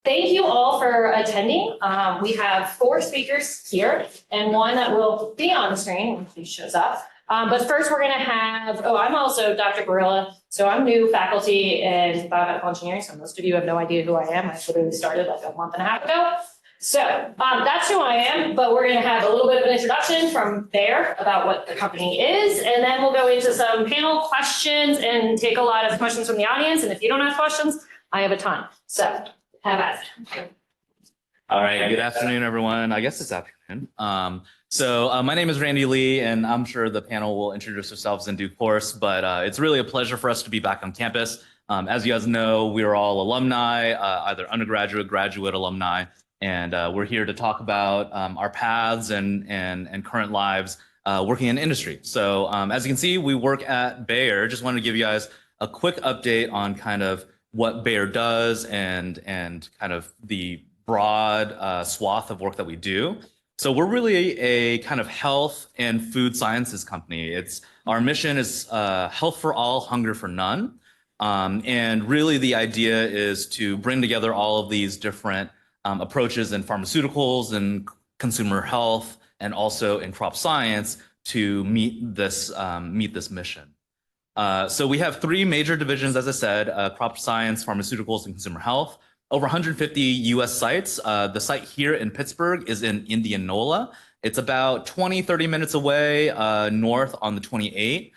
Thank you all for attending. We have 4 speakers here and one that will be on the screen when he shows up. But first we're going to have, I'm also Dr. Barilla. So I'm new faculty in biomedical engineering. So most of you have no idea who I am. I literally started like a month and a half ago. So that's who I am, but we're going to have a little bit of an introduction from there about what the company is, and then we'll go into some panel questions and take a lot of questions from the audience. And if you don't have questions, I have a ton. So have at it. All right, good afternoon, everyone. I guess it's afternoon. My name is Randy Lee, and I'm sure the panel will introduce themselves in due course, but it's really a pleasure for us to be back on campus. As you guys know, we're all alumni, either undergraduate, graduate alumni, and we're here to talk about our paths and current lives working in industry. So as you can see, we work at Bayer. Just wanted to give you guys a quick update on kind of what Bayer does and kind of the broad swath of work that we do. So we're really a kind of health and food sciences company. Our mission is health for all, hunger for none. And really the idea is to bring together all of these different approaches in pharmaceuticals and consumer health and also in crop science to meet this mission. So we have 3 major divisions, as I said, crop science, pharmaceuticals, and consumer health. Over 150 US sites. The site here in Pittsburgh is in Indianola. It's about 30 minutes away north on the 28,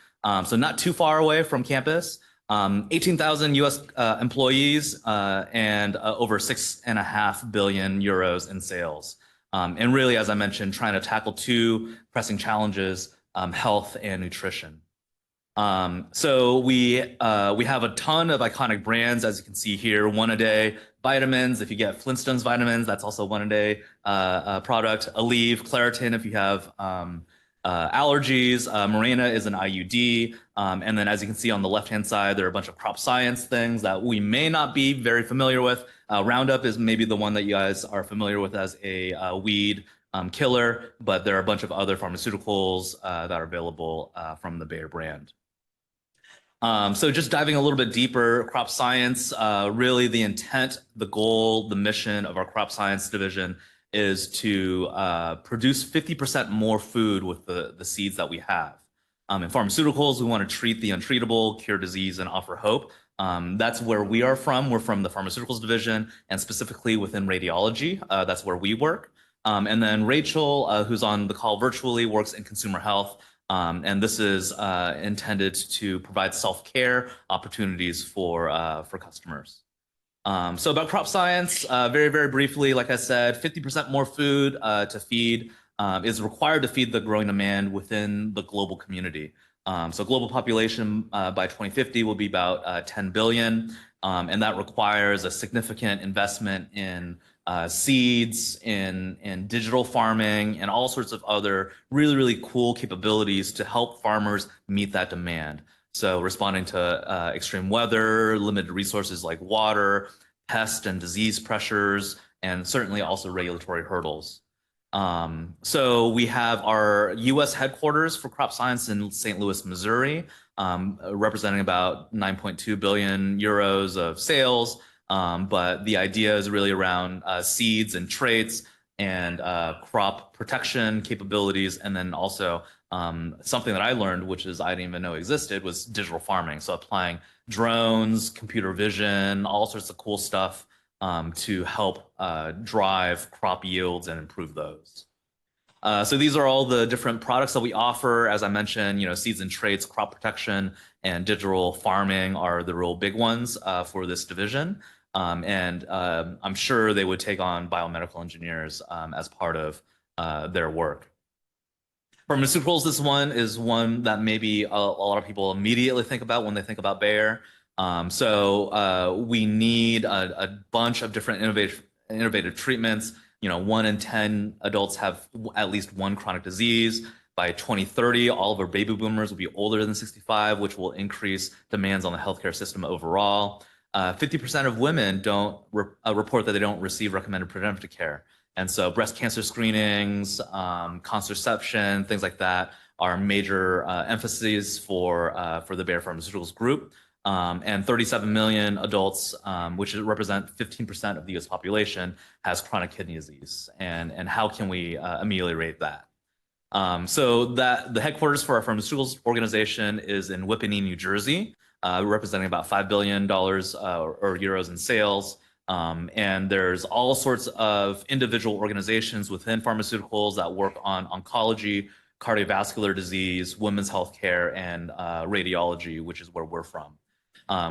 so not too far away from campus. 18,000 US employees and over 6.5 billion euros in sales. And really, as I mentioned, trying to tackle 2 pressing challenges, health and nutrition. So we have a ton of iconic brands, as you can see here. One a day vitamins. If you get Flintstones vitamins, that's also one a day product. Aleve, Claritin, if you have allergies. Mirena is an IUD. And then as you can see on the left-hand side, there are a bunch of crop science things that we may not be very familiar with. Roundup is maybe the one that you guys are familiar with as a weed killer, but there are a bunch of other pharmaceuticals that are available from the Bayer brand. So just diving a little bit deeper, crop science, really the intent, the goal, the mission of our crop science division is to produce 50% more food with the seeds that we have. In pharmaceuticals, we want to treat the untreatable, cure disease, and offer hope. That's where we are from. We're from the pharmaceuticals division, and specifically within radiology. That's where we work. And then Rachel, who's on the call virtually, works in consumer health. And this is intended to provide self-care opportunities for customers. So about crop science, very, very briefly, like I said, 50% more food to feed is required to feed the growing demand within the global community. So global population by 2050 will be about 10 billion, and that requires a significant investment in seeds, in digital farming, and all sorts of other really, really cool capabilities to help farmers meet that demand. So responding to extreme weather, limited resources like water, pest and disease pressures, and certainly also regulatory hurdles. So we have our US headquarters for crop science in St. Louis, Missouri, representing about 9.2 billion euros of sales. But the idea is really around seeds and traits and crop protection capabilities. And then also something that I learned, which is I didn't even know existed, was digital farming. So applying drones, computer vision, all sorts of cool stuff to help drive crop yields and improve those. So these are all the different products that we offer. As I mentioned, seeds and traits, crop protection, and digital farming are the real big ones for this division. And I'm sure they would take on biomedical engineers as part of their work. Pharmaceuticals, this one is one that maybe a lot of people immediately think about when they think about Bayer. We need a bunch of different innovative treatments. 1 in 10 adults have at least one chronic disease. By 2030, all of our baby boomers will be older than 65, which will increase demands on the healthcare system overall. 50% of women don't report that they don't receive recommended preventive care. And so breast cancer screenings, contraception, things like that are major emphases for the Bayer Pharmaceuticals group. and 37 million adults, which represent 15% of the US population, has chronic kidney disease. And how can we ameliorate that? So the headquarters for our pharmaceuticals organization is in Whippany, New Jersey, representing about $5 billion or euros in sales. And there's all sorts of individual organizations within pharmaceuticals that work on oncology, cardiovascular disease, women's healthcare, and radiology, which is where we're from.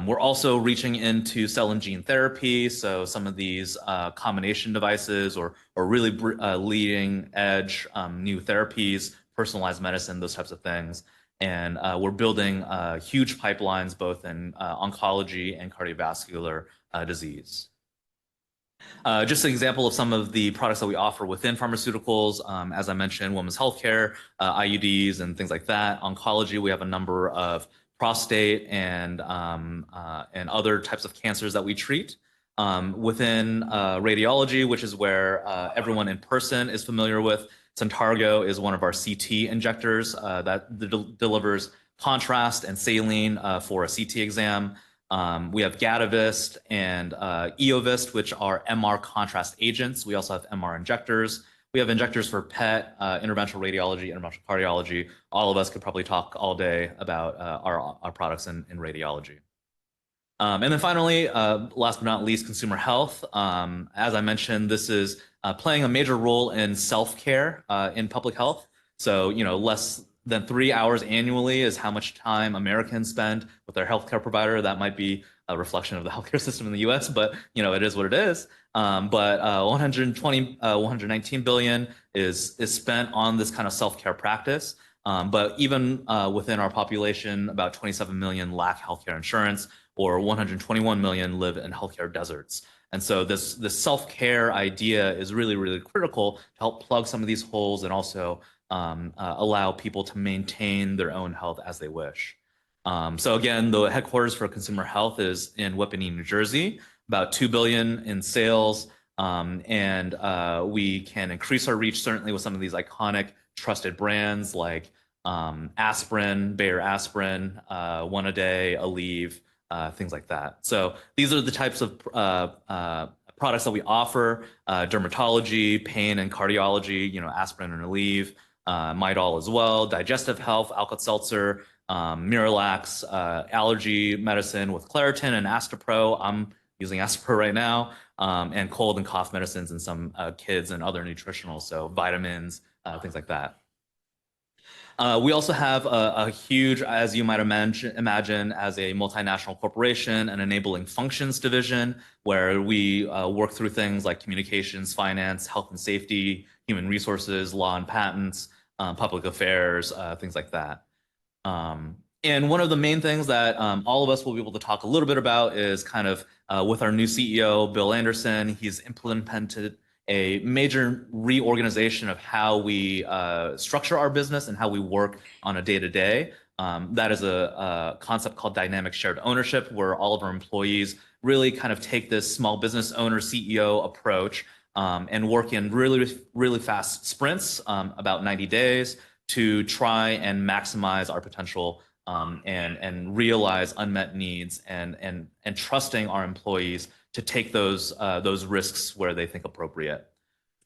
We're also reaching into cell and gene therapy, so some of these combination devices or really leading edge new therapies, personalized medicine, those types of things. And we're building huge pipelines both in oncology and cardiovascular disease. Just an example of some of the products that we offer within pharmaceuticals, as I mentioned, women's healthcare, IUDs, and things like that. Oncology, we have a number of prostate and other types of cancers that we treat. Within radiology, which is where everyone in person is familiar with, Centargo is one of our CT injectors that delivers contrast and saline for a CT exam. We have Gatavist and Eovist, which are MR contrast agents. We also have MR injectors. We have injectors for PET, interventional radiology, interventional cardiology. All of us could probably talk all day about our products in radiology. And then finally, last but not least, consumer health. As I mentioned, this is playing a major role in self-care in public health. So, less than 3 hours annually is how much time Americans spend with their healthcare provider. That might be a reflection of the healthcare system in the US, but it is what it is. But 119 billion is spent on this kind of self-care practice. But even within our population, about 27 million lack healthcare insurance, or 121 million live in healthcare deserts. And so this self-care idea is really, really critical to help plug some of these holes and also allow people to maintain their own health as they wish. So again, the headquarters for consumer health is in Whippany, New Jersey, about 2 billion in sales. And we can increase our reach certainly with some of these iconic trusted brands like aspirin, Bayer aspirin, One A Day, Aleve, things like that. So these are the types of products that we offer: dermatology, pain and cardiology, aspirin and Aleve, Midol as well, digestive health, Alka-Seltzer, Miralax, allergy medicine with Claritin and Astepro. I'm using Astepro right now, and cold and cough medicines and some kids and other nutritional, so vitamins, things like that. We also have a huge, as you might imagine, as a multinational corporation, an enabling functions division where we work through things like communications, finance, health and safety, human resources, law and patents, public affairs, things like that. And one of the main things that all of us will be able to talk a little bit about is kind of with our new CEO, Bill Anderson. He's implemented a major reorganization of how we structure our business and how we work on a day-to-day. That is a concept called dynamic shared ownership, where all of our employees really kind of take this small business owner CEO approach and work in really, really fast sprints, about 90 days, to try and maximize our potential and realize unmet needs and trusting our employees to take those risks where they think appropriate.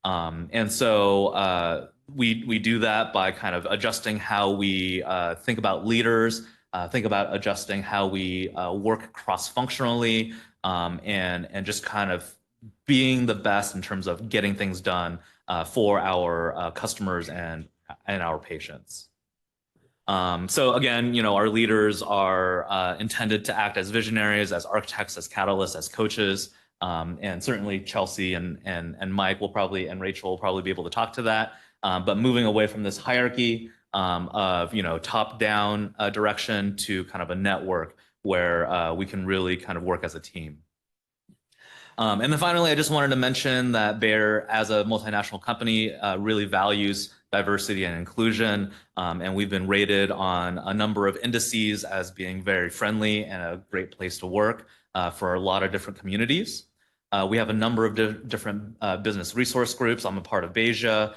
And so we do that by kind of adjusting how we think about leaders, think about adjusting how we work cross-functionally, and just kind of being the best in terms of getting things done for our customers and our patients. So again, our leaders are intended to act as visionaries, as architects, as catalysts, as coaches, and certainly Chelsea and Mike will probably, and Rachel will probably be able to talk to that. But moving away from this hierarchy of top-down direction to kind of a network where we can really kind of work as a team. And then finally, I just wanted to mention that Bayer, as a multinational company, really values diversity and inclusion. And we've been rated on a number of indices as being very friendly and a great place to work for a lot of different communities. We have a number of different business resource groups. I'm a part of BEJA.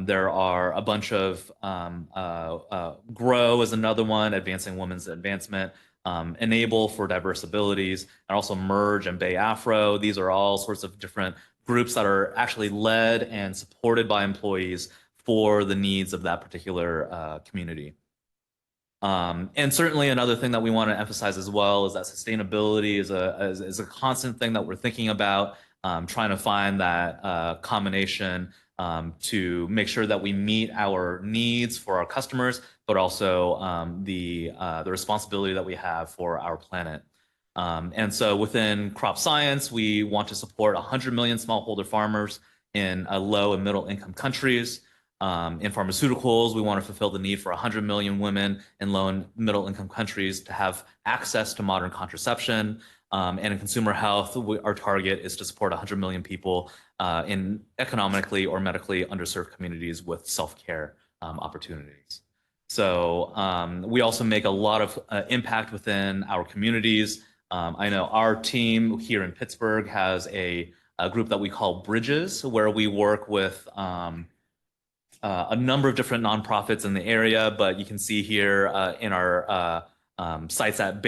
There are a bunch of GROW is another one, Advancing Women's Advancement. Enable for Diverse Abilities, and also Merge and Bay Afro. These are all sorts of different groups that are actually led and supported by employees for the needs of that particular community. And certainly another thing that we want to emphasize as well is that sustainability is a constant thing that we're thinking about, trying to find that combination to make sure that we meet our needs for our customers, but also the responsibility that we have for our planet. And so within crop science, we want to support 100 million smallholder farmers in low and middle income countries. In pharmaceuticals, we want to fulfill the need for 100 million women in low and middle income countries to have access to modern contraception. And in consumer health, our target is to support 100 million people in economically or medically underserved communities with self-care opportunities. So we also make a lot of impact within our communities. I know our team here in Pittsburgh has a group that we call Bridges, where we work with a number of different nonprofits in the area, but you can see here in our sites at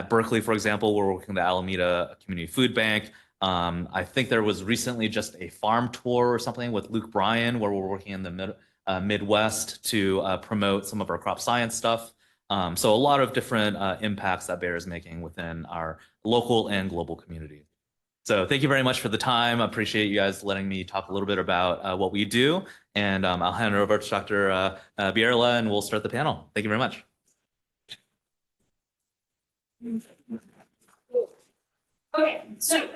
Berkeley, for example, we're working with the Alameda Community Food Bank. I think there was recently just a farm tour or something with Luke Bryan, where we're working in the Midwest to promote some of our crop science stuff. So a lot of different impacts that Bayer is making within our local and global community. So thank you very much for the time. I appreciate you guys letting me talk a little bit about what we do. And I'll hand it over to Dr. Bierla, and we'll start the panel. Thank you very much. Okay, so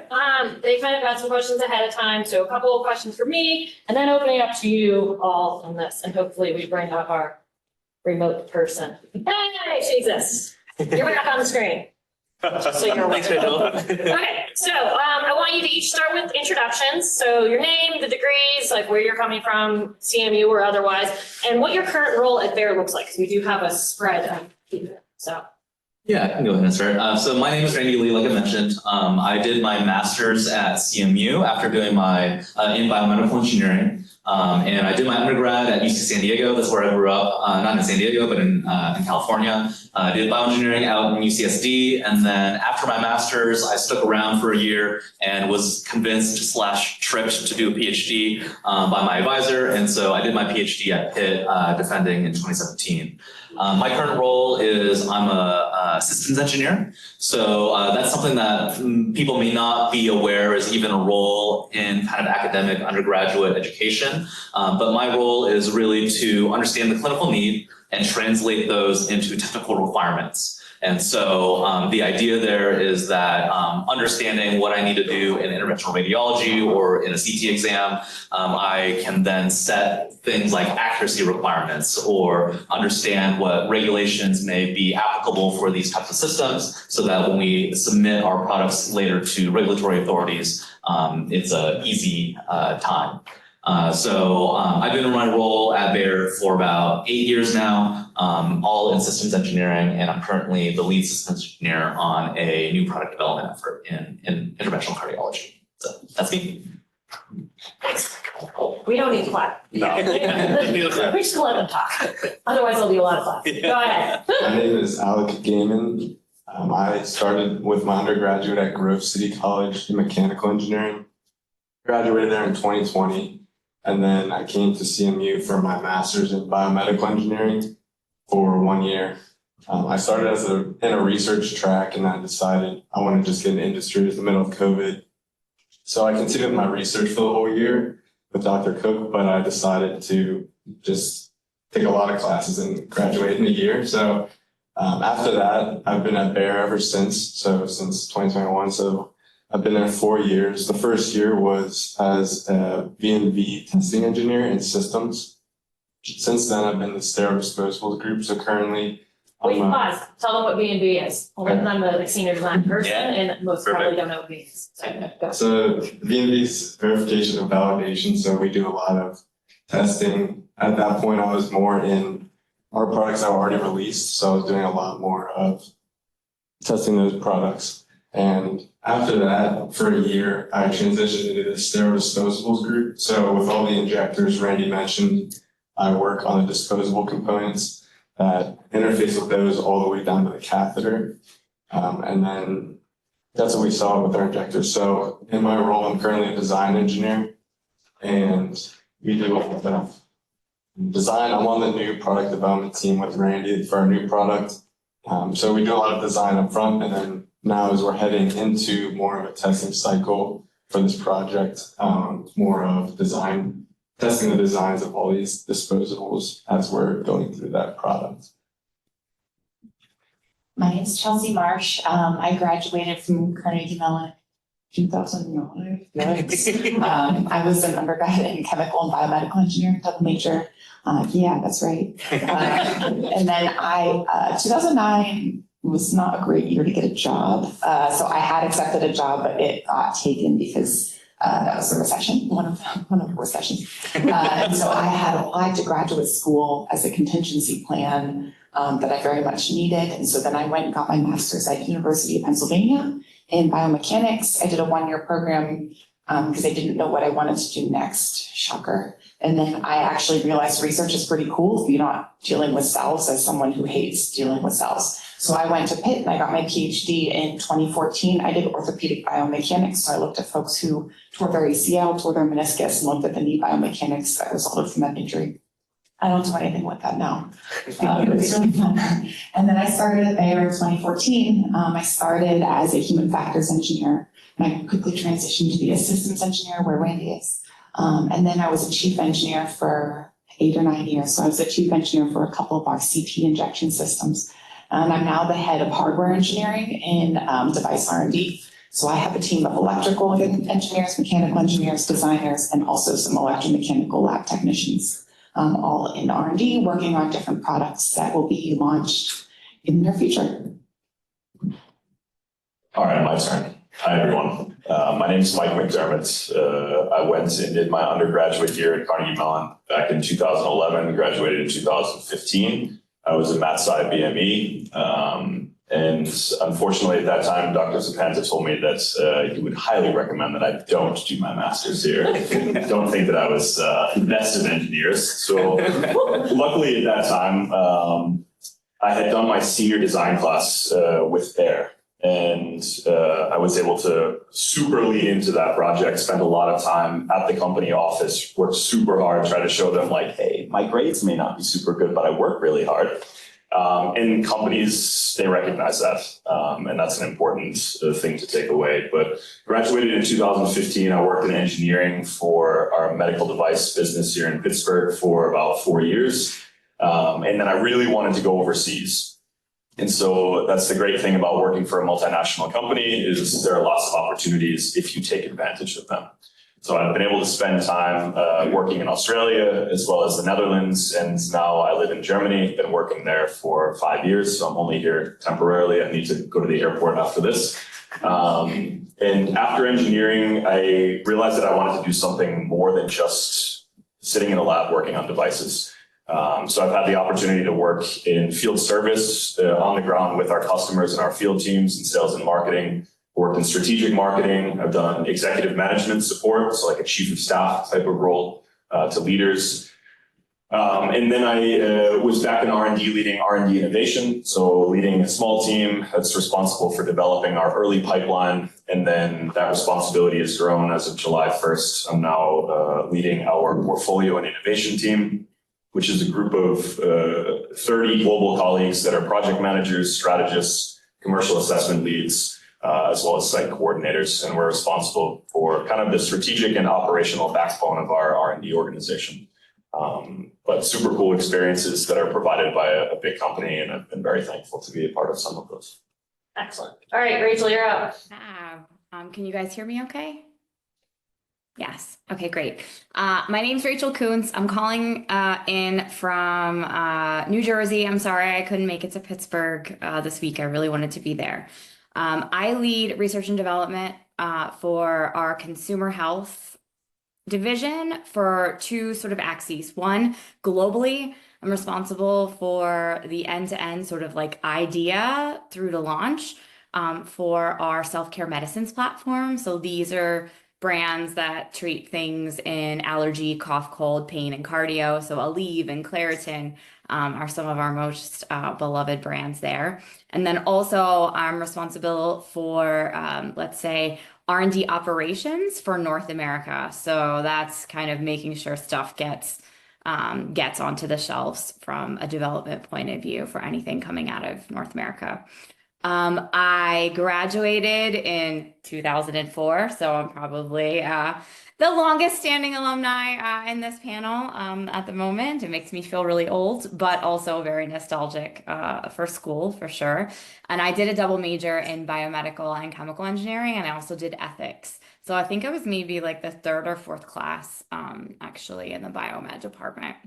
they kind of got some questions ahead of time. So a couple of questions for me, and then opening up to you all on this. And hopefully we bring up our remote person. Hey, she exists. You're back on the screen. So you're Thanks, Rachel. Okay, so I want you to each start with introductions. So your name, the degrees, like where you're coming from, CMU or otherwise, and what your current role at Bayer looks like. Because we do have a spread of people. So. Yeah, I can go ahead and start. So my name is Randy Lee, like I mentioned. I did my master's at CMU after doing my in biomedical engineering. And I did my undergrad at UC San Diego. That's where I grew up, not in San Diego, but in California. I did bioengineering out in UCSD. And then after my master's, I stuck around for a year and was convinced / tricked to do a PhD by my advisor. And so I did my PhD at Pitt, defending in 2017. My current role is I'm a systems engineer. So that's something that people may not be aware is even a role in kind of academic undergraduate education. But my role is really to understand the clinical need and translate those into technical requirements. And so the idea there is that understanding what I need to do in interventional radiology or in a CT exam, I can then set things like accuracy requirements or understand what regulations may be applicable for these types of systems so that when we submit our products later to regulatory authorities, it's an easy time. So I've been in my role at Bayer for about 8 years now, all in systems engineering, and I'm currently the lead systems engineer on a new product development effort in interventional cardiology. So that's me. Thanks. We don't need to clap. No. We just let them talk. Otherwise, there'll be a lot of claps. Go ahead. My name is Alec Gaiman. I started with my undergraduate at Grove City College in mechanical engineering. Graduated there in 2020. And then I came to CMU for my master's in biomedical engineering for 1 year. I started in a research track, and I decided I wanted to just get into industry in the middle of COVID. So I continued my research for the whole year with Dr. Cook, but I decided to just take a lot of classes and graduate in a year. So after that, I've been at Bayer ever since. So since 2021. So I've been there 4 years. The first year was as a V&V testing engineer in systems. Since then, I've been the sterile disposables group. So currently, Wait, pause. Tell them what B&B is. Okay. I'm a senior design person, Yeah. and most probably don't know what B is. So, go. So V&V is verification and validation. So we do a lot of testing. At that point, I was more in our products that were already released. So I was doing a lot more of testing those products. And after that, for a year, I transitioned into the sterile disposables group. So with all the injectors Randy mentioned, I work on the disposable components. that interface with those all the way down to the catheter. And then that's what we saw with our injectors. So in my role, I'm currently a design engineer, and we do all the design. I'm on the new product development team with Randy for our new product. So we do a lot of design up front, and then now as we're heading into more of a testing cycle for this project, more of design, testing the designs of all these disposables as we're going through that product. My name is Chelsea Marsh. I graduated from Carnegie Mellon 2009. I was an undergrad in chemical and biomedical engineering, double major. Yeah, that's right. And then 2009 was not a great year to get a job. So I had accepted a job, but it got taken because that was a recession, one of the recessions. And so I had applied to graduate school as a contingency plan that I very much needed. And so then I went and got my master's at University of Pennsylvania in biomechanics. I did a one-year program because I didn't know what I wanted to do next. Shocker. And then I actually realized research is pretty cool if you're not dealing with cells as someone who hates dealing with cells. So I went to Pitt and I got my PhD in 2014. I did orthopedic biomechanics. So I looked at folks who tore their ACL, tore their meniscus, and looked at the knee biomechanics that resulted from that injury. I don't do anything with that now. But it's really fun. And then I started at Bayer in 2014. I started as a human factors engineer, and I quickly transitioned to be a systems engineer where Randy is. And then I was a chief engineer for 8 or 9 years. So I was a chief engineer for a couple of our CT injection systems. And I'm now the head of hardware engineering in device R&D. So I have a team of electrical engineers, mechanical engineers, designers, and also some electromechanical lab technicians, all in R&D, working on different products that will be launched in the near future. All right, my turn. Hi, everyone. My name is Mike McDermott. I went and did my undergraduate year at Carnegie Mellon back in 2011, graduated in 2015. I was a Math Sci BME. And unfortunately, at that time, Dr. Zapanta told me that he would highly recommend that I don't do my master's here. Don't think that I was the best of engineers. So luckily at that time, I had done my senior design class with Bayer. And I was able to super lean into that project, spend a lot of time at the company office, work super hard, try to show them like, hey, my grades may not be super good, but I work really hard. And companies, they recognize that. And that's an important thing to take away. But graduated in 2015, I worked in engineering for our medical device business here in Pittsburgh for about 4 years. And then I really wanted to go overseas. And so that's the great thing about working for a multinational company is there are lots of opportunities if you take advantage of them. So I've been able to spend time working in Australia as well as the Netherlands, and now I live in Germany. Been working there for 5 years, so I'm only here temporarily. I need to go to the airport after this. And after engineering, I realized that I wanted to do something more than just sitting in a lab working on devices. So I've had the opportunity to work in field service on the ground with our customers and our field teams in sales and marketing, worked in strategic marketing. I've done executive management support, so like a chief of staff type of role to leaders. And then I was back in R&D leading R&D innovation. So leading a small team that's responsible for developing our early pipeline. And then that responsibility has grown as of July 1st. I'm now leading our portfolio and innovation team, which is a group of 30 global colleagues that are project managers, strategists, commercial assessment leads, as well as site coordinators. And we're responsible for kind of the strategic and operational backbone of our R&D organization. But super cool experiences that are provided by a big company, and I've been very thankful to be a part of some of those. Excellent. All right, Rachel, you're up. Can you guys hear me okay? Yes. Okay, great. My name's Rachel Kuntz. I'm calling in from New Jersey. I'm sorry I couldn't make it to Pittsburgh this week. I really wanted to be there. I lead research and development for our consumer health division for two sort of axes. One, globally, I'm responsible for the end-to-end sort of like idea through to launch for our self-care medicines platform. So these are brands that treat things in allergy, cough, cold, pain, and cardio. So Aleve and Claritin are some of our most beloved brands there. And then also I'm responsible for, let's say, R&D operations for North America. So that's kind of making sure stuff gets onto the shelves from a development point of view for anything coming out of North America. I graduated in 2004, so I'm probably the longest standing alumni in this panel at the moment. It makes me feel really old, but also very nostalgic for school for sure. And I did a double major in biomedical and chemical engineering, and I also did ethics. So I think I was maybe like the third or fourth class actually in the biomed department.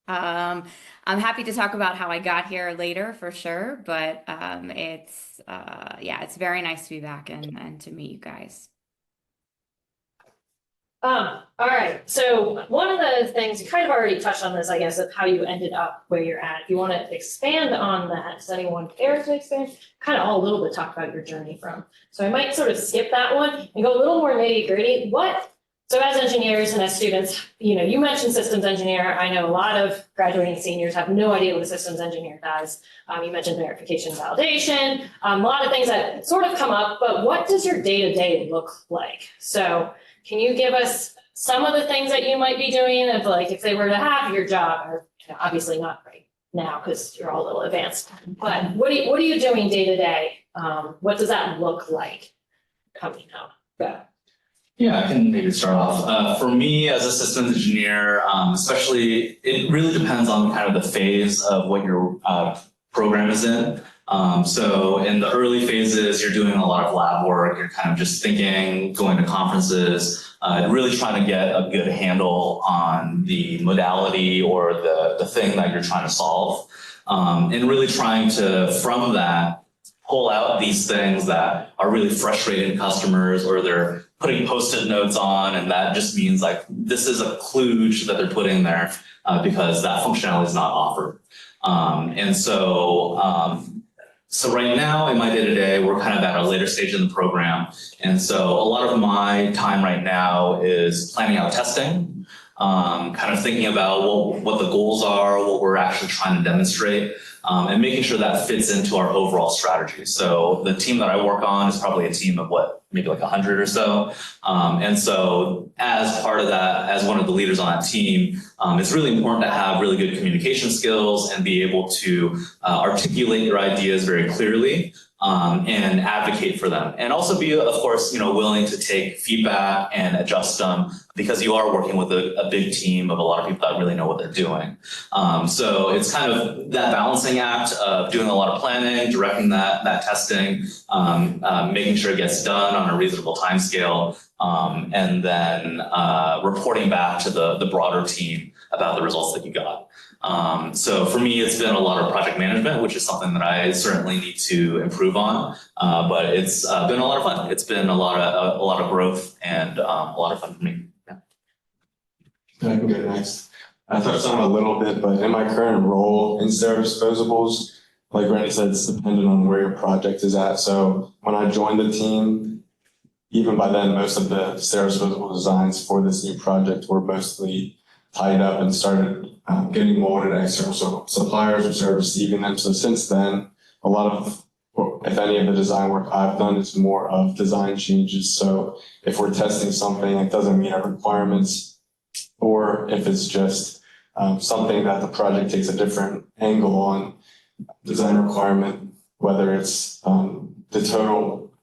I'm happy to talk about how I got here later for sure, but it's very nice to be back and to meet you guys. All right. So one of the things you kind of already touched on this, I guess, of how you ended up where you're at. If you want to expand on that, does anyone care to expand? Kind of all a little bit talk about your journey from. So I might sort of skip that one and go a little more nitty gritty. So as engineers and as students, you mentioned systems engineer. I know a lot of graduating seniors have no idea what a systems engineer does. You mentioned verification and validation, a lot of things that sort of come up, but what does your day-to-day look like? So can you give us some of the things that you might be doing of like, if they were to have your job, or obviously not right now because you're all a little advanced, but what are you doing day to day? What does that look like coming out? Go. Yeah, I can maybe start off. For me as a systems engineer, especially, it really depends on kind of the phase of what your program is in. So in the early phases, you're doing a lot of lab work, you're kind of just thinking, going to conferences, really trying to get a good handle on the modality or the thing that you're trying to solve. And really trying to, from that, pull out these things that are really frustrating customers, or they're putting Post-it notes on, and that just means like this is a kludge that they're putting there because that functionality is not offered. So right now in my day-to-day, we're kind of at a later stage in the program. And so a lot of my time right now is planning out testing, kind of thinking about what the goals are, what we're actually trying to demonstrate, and making sure that fits into our overall strategy. So the team that I work on is probably a team of maybe like 100 or so. And so as part of that, as one of the leaders on that team, it's really important to have really good communication skills and be able to articulate your ideas very clearly and advocate for them. And also be, of course, willing to take feedback and adjust them, because you are working with a big team of a lot of people that really know what they're doing. So it's kind of that balancing act of doing a lot of planning, directing that testing, making sure it gets done on a reasonable timescale, and then reporting back to the broader team about the results that you got. So for me, it's been a lot of project management, which is something that I certainly need to improve on. But it's been a lot of fun. It's been a lot of growth and a lot of fun for me. Yeah. I can go next. I touched on it a little bit, but in my current role in sterile disposables, like Randy said, it's dependent on where your project is at. So when I joined the team, even by then, most of the sterile disposable designs for this new project were mostly tied up and started getting molded at external suppliers, which are receiving them. So since then, a lot of, if any of the design work I've done is more of design changes. So if we're testing something that doesn't meet our requirements, or if it's just something that the project takes a different angle on, design requirement, whether it's the total,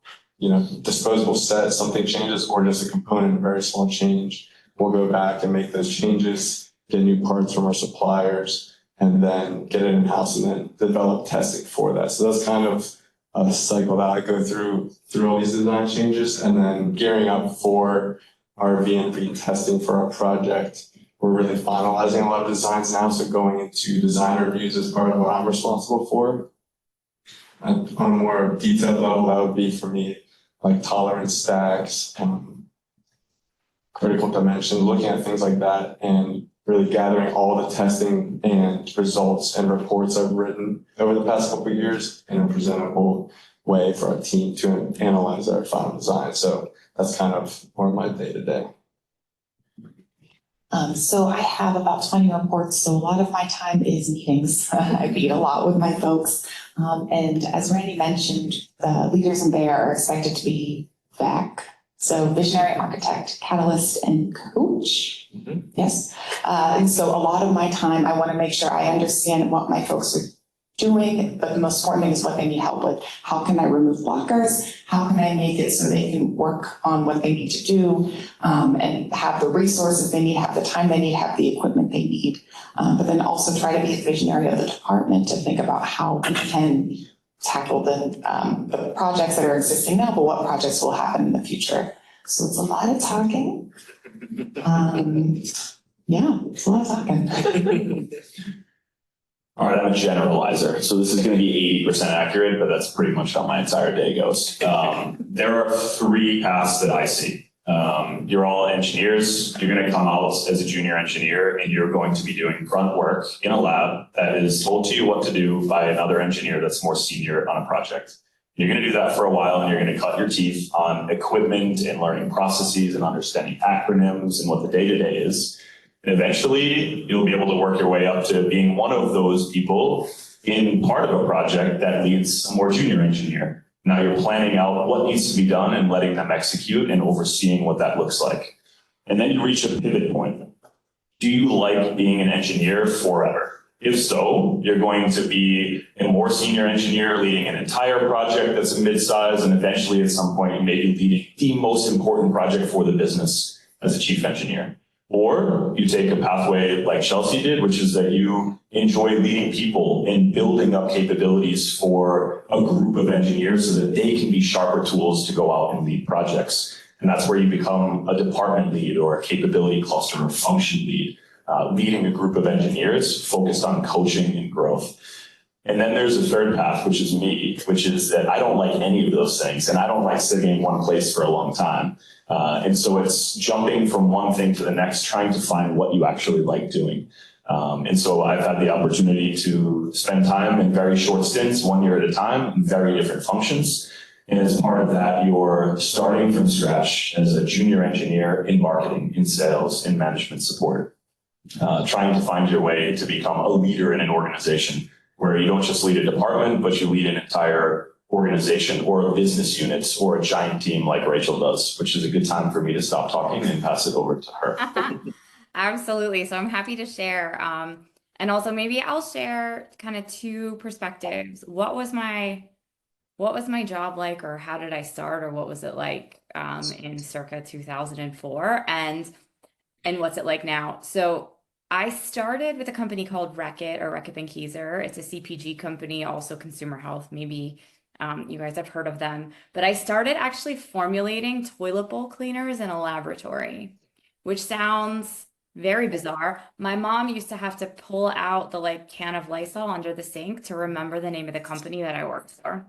disposable set, something changes, or just a component, a very small change, we'll go back and make those changes, get new parts from our suppliers, and then get it in-house and then develop testing for that. So that's kind of a cycle that I go through all these design changes, and then gearing up for our VNP testing for our project. We're really finalizing a lot of designs now, so going into design reviews is part of what I'm responsible for. And on a more detailed level, that would be for me, like tolerance stacks, critical dimensions, looking at things like that, and really gathering all the testing and results and reports I've written over the past couple of years in a presentable way for our team to analyze our final design. So that's kind of more my day-to-day. So I have about 20 reports, so a lot of my time is meetings. I meet a lot with my folks. And as Randy mentioned, the leaders in Bay are expected to be back. So visionary architect, catalyst, and coach. Yes. And so a lot of my time, I want to make sure I understand what my folks are doing, but the most important thing is what they need help with. How can I remove blockers? How can I make it so they can work on what they need to do, and have the resources they need, have the time they need, have the equipment they need. But then also try to be a visionary of the department to think about how we can tackle the projects that are existing now, but what projects will happen in the future. So it's a lot of talking. Yeah, it's a lot of talking. All right, I'm a generalizer, so this is going to be 80% accurate, but that's pretty much how my entire day goes. There are 3 paths that I see. You're all engineers. You're going to come out as a junior engineer, and you're going to be doing grunt work in a lab that is told to you what to do by another engineer that's more senior on a project. You're going to do that for a while, and you're going to cut your teeth on equipment and learning processes and understanding acronyms and what the day-to-day is. And eventually, you'll be able to work your way up to being one of those people in part of a project that leads a more junior engineer. Now you're planning out what needs to be done and letting them execute and overseeing what that looks like. And then you reach a pivot point. Do you like being an engineer forever? If so, you're going to be a more senior engineer leading an entire project that's a mid-size, and eventually at some point you may be leading the most important project for the business as a chief engineer. Or you take a pathway like Chelsea did, which is that you enjoy leading people and building up capabilities for a group of engineers so that they can be sharper tools to go out and lead projects. And that's where you become a department lead or a capability cluster or function lead, leading a group of engineers focused on coaching and growth. And then there's a third path, which is me, which is that I don't like any of those things. And I don't like sitting in one place for a long time. And so it's jumping from one thing to the next, trying to find what you actually like doing. And so I've had the opportunity to spend time in very short stints, 1 year at a time, in very different functions. And as part of that, you're starting from scratch as a junior engineer in marketing, in sales, in management support, trying to find your way to become a leader in an organization where you don't just lead a department, but you lead an entire organization or a business unit or a giant team like Rachel does, which is a good time for me to stop talking and pass it over to her. Absolutely. So I'm happy to share. And also maybe I'll share kind of 2 perspectives. What was my job like, or how did I start, or what was it like in circa 2004, and what's it like now? So I started with a company called Reckitt or Reckitt Benckiser. It's a CPG company, also consumer health. Maybe you guys have heard of them. But I started actually formulating toilet bowl cleaners in a laboratory, which sounds very bizarre. My mom used to have to pull out the can of Lysol under the sink to remember the name of the company that I worked for.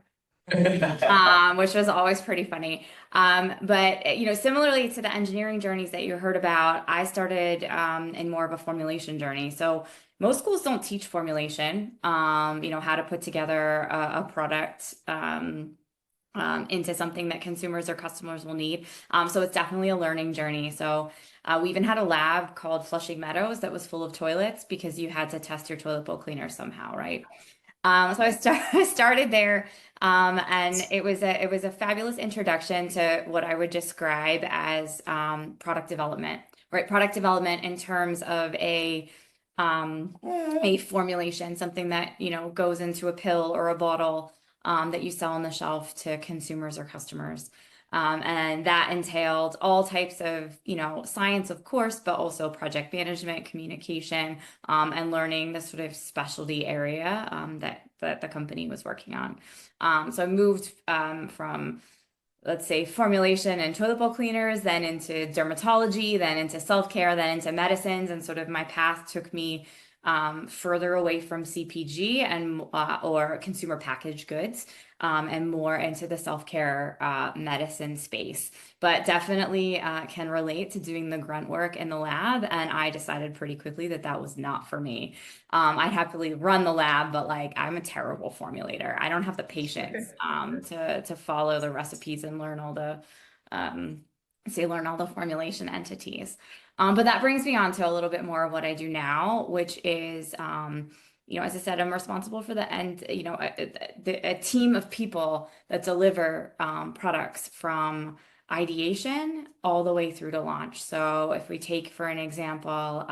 Which was always pretty funny. But similarly to the engineering journeys that you heard about, I started in more of a formulation journey. So most schools don't teach formulation, how to put together a product into something that consumers or customers will need. So it's definitely a learning journey. So we even had a lab called Flushing Meadows that was full of toilets because you had to test your toilet bowl cleaner somehow, right? So I started there, and it was a fabulous introduction to what I would describe as product development, right? Product development in terms of a formulation, something that goes into a pill or a bottle that you sell on the shelf to consumers or customers. And that entailed all types of, science, of course, but also project management, communication, and learning the sort of specialty area that the company was working on. So I moved from, let's say, formulation and toilet bowl cleaners, then into dermatology, then into self-care, then into medicines, and sort of my path took me further away from CPG and or consumer packaged goods, and more into the self-care medicine space. But definitely can relate to doing the grunt work in the lab. And I decided pretty quickly that that was not for me. I'd happily run the lab, but I'm a terrible formulator. I don't have the patience to follow the recipes and learn all the So you learn all the formulation entities. But that brings me on to a little bit more of what I do now, which is, as I said, I'm responsible for the end, a team of people that deliver products from ideation all the way through to launch. So if we take, for an example,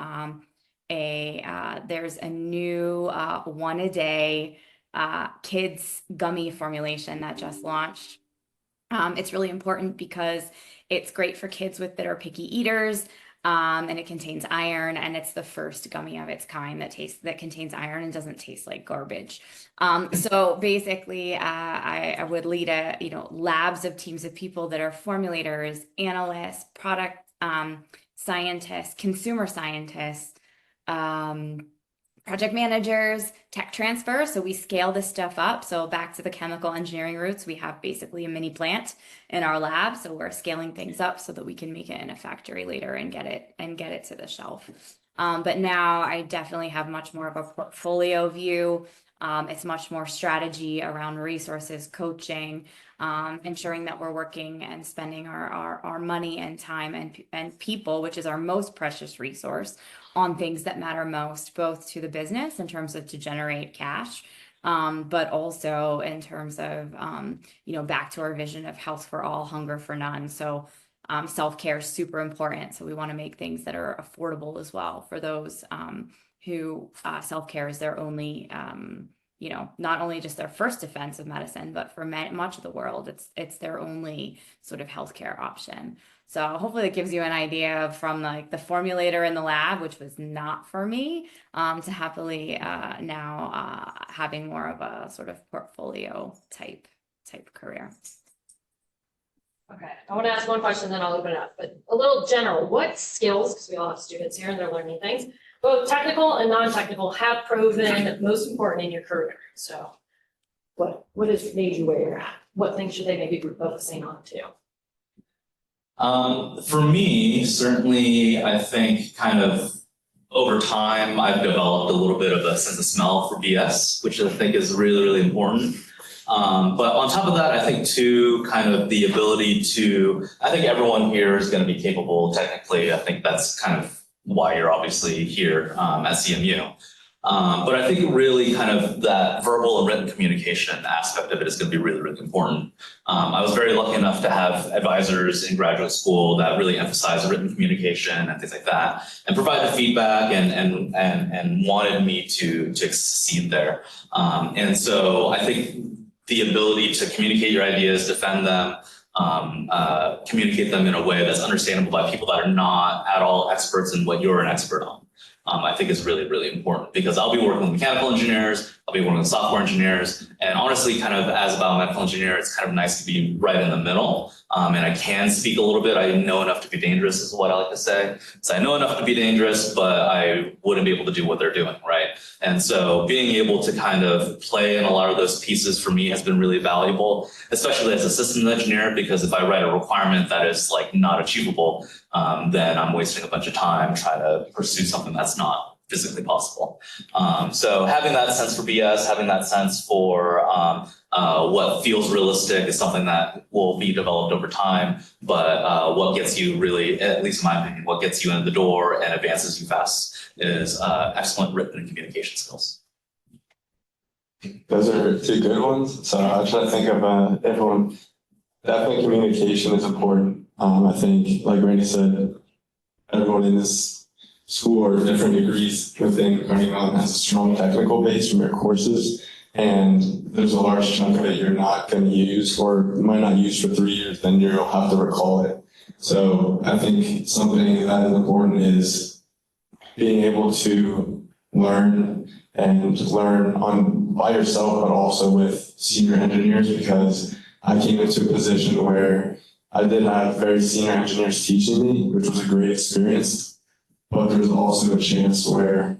there's a new 1-a-day kids gummy formulation that just launched. It's really important because it's great for kids that are picky eaters, and it contains iron, and it's the first gummy of its kind that contains iron and doesn't taste like garbage. So basically, I would lead labs of teams of people that are formulators, analysts, product scientists, consumer scientists, project managers, tech transfer. So we scale this stuff up. So back to the chemical engineering roots, we have basically a mini plant in our lab. So we're scaling things up so that we can make it in a factory later and get it to the shelf. But now I definitely have much more of a portfolio view. It's much more strategy around resources, coaching, ensuring that we're working and spending our money and time and people, which is our most precious resource, on things that matter most, both to the business in terms of to generate cash, but also in terms of, back to our vision of health for all, hunger for none. So self-care is super important. So we want to make things that are affordable as well for those who self-care is their only, not only just their first defense of medicine, but for much of the world, it's their only sort of healthcare option. So hopefully that gives you an idea from the formulator in the lab, which was not for me, to happily now having more of a sort of portfolio type career. Okay, I want to ask one question, then I'll open it up, but a little general. What skills, because we all have students here and they're learning things, both technical and non-technical, have proven most important in your career? So what has made you where you're at? What things should they maybe be focusing on too? For me, certainly, I think kind of over time, I've developed a little bit of a sense of smell for BS, which I think is really, really important. But on top of that, I think too, kind of the ability I think everyone here is going to be capable technically. I think that's kind of why you're obviously here at CMU. But I think really kind of that verbal and written communication aspect of it is going to be really, really important. I was very lucky enough to have advisors in graduate school that really emphasized written communication and things like that, and provided feedback and wanted me to succeed there. And so I think the ability to communicate your ideas, defend them, communicate them in a way that's understandable by people that are not at all experts in what you're an expert on, I think is really, really important, because I'll be working with mechanical engineers, I'll be working with software engineers, and honestly, kind of as a biomedical engineer, it's kind of nice to be right in the middle. And I can speak a little bit. I know enough to be dangerous is what I like to say. So I know enough to be dangerous, but I wouldn't be able to do what they're doing, right? And so being able to kind of play in a lot of those pieces for me has been really valuable, especially as a systems engineer, because if I write a requirement that is like not achievable, then I'm wasting a bunch of time trying to pursue something that's not physically possible. So having that sense for BS, having that sense for what feels realistic is something that will be developed over time. But what gets you really, at least in my opinion, what gets you in the door and advances you fast is excellent written and communication skills. Those are two good ones. So I'll try to think of everyone. Definitely communication is important. I think, like Randy said, everyone in this school or different degrees within Carnegie Mellon has a strong technical base from your courses, and there's a large chunk of it you're not going to use, or might not use for 3 years, then you'll have to recall it. So I think something that is important is being able to learn by yourself, but also with senior engineers, because I came into a position where I did have very senior engineers teaching me, which was a great experience. But there was also a chance where